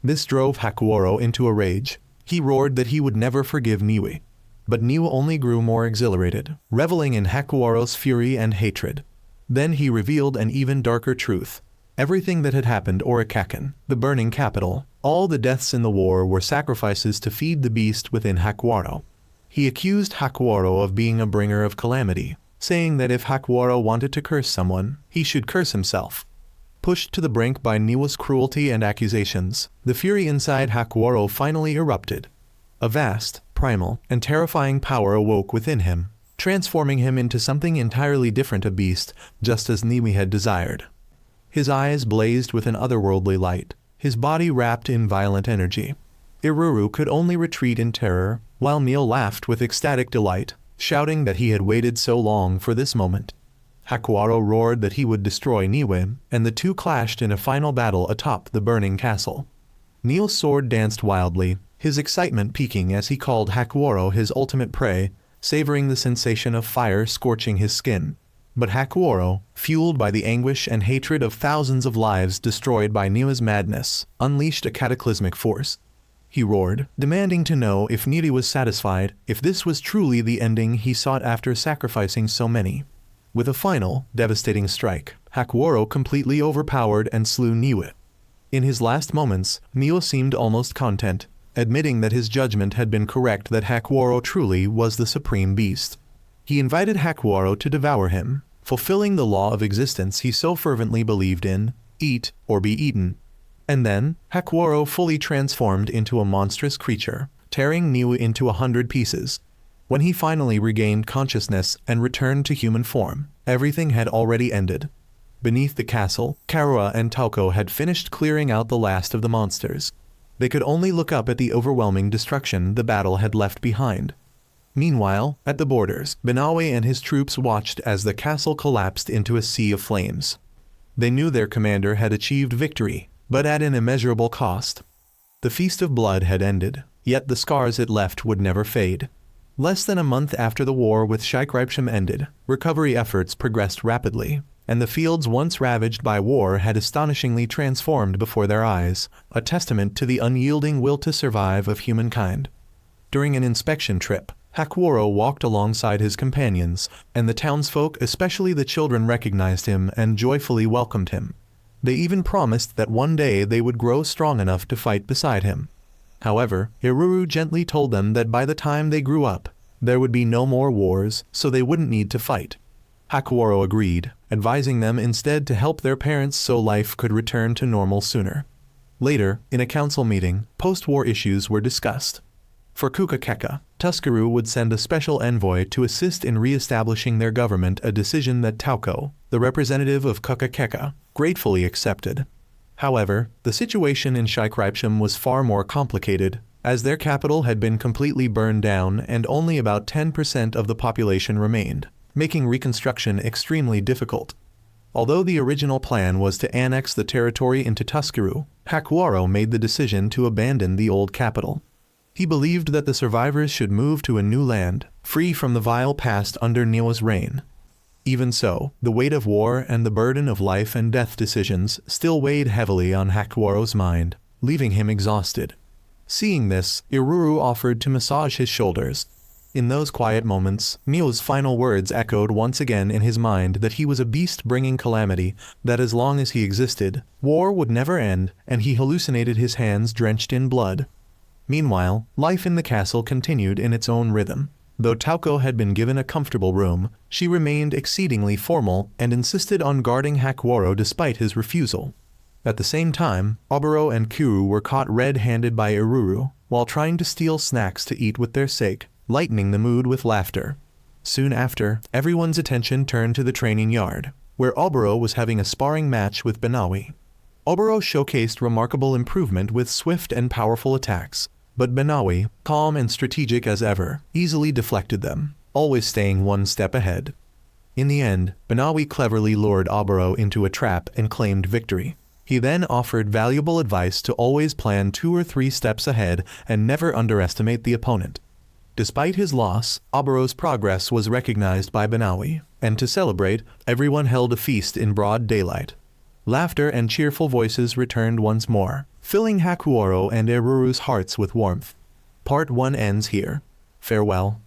This drove Hakuwaro into a rage. He roared that he would never forgive Niwa. But Niwa only grew more exhilarated, reveling in Hakuwaro's fury and hatred. Then he revealed an even darker truth. Everything that had happened at Orikakan, the burning capital, all the deaths in the war were sacrifices to feed the beast within Hakuwaro. He accused Hakuwaro of being a bringer of calamity, saying that if Hakuwaro wanted to curse someone, he should curse himself. Pushed to the brink by Niwa's cruelty and accusations, the fury inside Hakuwaro finally erupted. A vast, primal, and terrifying power awoke within him, transforming him into something entirely different, a beast, just as Niwa had desired. His eyes blazed with an otherworldly light, his body wrapped in violent energy. Iruru could only retreat in terror, while Neil laughed with ecstatic delight, shouting that he had waited so long for this moment. Hakuwaro roared that he would destroy Niwa, and the 2 clashed in a final battle atop the burning castle. Neil's sword danced wildly, his excitement peaking as he called Hakuwaro his ultimate prey, savoring the sensation of fire scorching his skin. But Hakuwaro, fueled by the anguish and hatred of thousands of lives destroyed by Niwa's madness, unleashed a cataclysmic force. He roared, demanding to know if Niwa was satisfied, if this was truly the ending he sought after sacrificing so many. With a final, devastating strike, Hakuwaro completely overpowered and slew Niwa. In his last moments, Neo seemed almost content, admitting that his judgment had been correct, that Hakuoro truly was the supreme beast. He invited Hakuoro to devour him, fulfilling the law of existence he so fervently believed in: eat or be eaten. And then, Hakuoro fully transformed into a monstrous creature, tearing Neo into 100 pieces. When he finally regained consciousness and returned to human form, everything had already ended. Beneath the castle, Karua and Tauko had finished clearing out the last of the monsters. They could only look up at the overwhelming destruction the battle had left behind. Meanwhile, at the borders, Benawi and his troops watched as the castle collapsed into a sea of flames. They knew their commander had achieved victory, but at an immeasurable cost. The Feast of Blood had ended, yet the scars it left would never fade. Less than a month after the war with Shaikreipsham ended, recovery efforts progressed rapidly, and the fields once ravaged by war had astonishingly transformed before their eyes, a testament to the unyielding will to survive of humankind. During an inspection trip, Hakuoro walked alongside his companions, and the townsfolk, especially the children, recognized him and joyfully welcomed him. They even promised that one day they would grow strong enough to fight beside him. However, Iruru gently told them that by the time they grew up, there would be no more wars, so they wouldn't need to fight. Hakuoro agreed, advising them instead to help their parents so life could return to normal sooner. Later, in a council meeting, post-war issues were discussed. For Kukakeka, Tuscaroo would send a special envoy to assist in re-establishing their government, a decision that Tauko, the representative of Kukakeka, gratefully accepted. However, the situation in Shaikreipsham was far more complicated, as their capital had been completely burned down and only about 10% of the population remained, making reconstruction extremely difficult. Although the original plan was to annex the territory into Tuscaroo, Hakuoro made the decision to abandon the old capital. He believed that the survivors should move to a new land, free from the vile past under Neo's reign. Even so, the weight of war and the burden of life and death decisions still weighed heavily on Hakuoro's mind, leaving him exhausted. Seeing this, Iruru offered to massage his shoulders. In those quiet moments, Neo's final words echoed once again in his mind that he was a beast bringing calamity, that as long as he existed, war would never end, and he hallucinated his hands drenched in blood. Meanwhile, life in the castle continued in its own rhythm. Though Tauko had been given a comfortable room, she remained exceedingly formal and insisted on guarding Hakuoro despite his refusal. At the same time, Oboro and Kuru were caught red-handed by Iruru, while trying to steal snacks to eat with their sake, lightening the mood with laughter. Soon after, everyone's attention turned to the training yard, where Oboro was having a sparring match with Benawi. Oboro showcased remarkable improvement with swift and powerful attacks, but Benawi, calm and strategic as ever, easily deflected them, always staying one step ahead. In the end, Benawi cleverly lured Oboro into a trap and claimed victory. He then offered valuable advice to always plan 2 or 3 steps ahead and never underestimate the opponent. Despite his loss, Oboro's progress was recognized by Benawi, and to celebrate, everyone held a feast in broad daylight. Laughter and cheerful voices returned once more, filling Hakuoro and Iruru's hearts with warmth. Part 1 ends here. Farewell.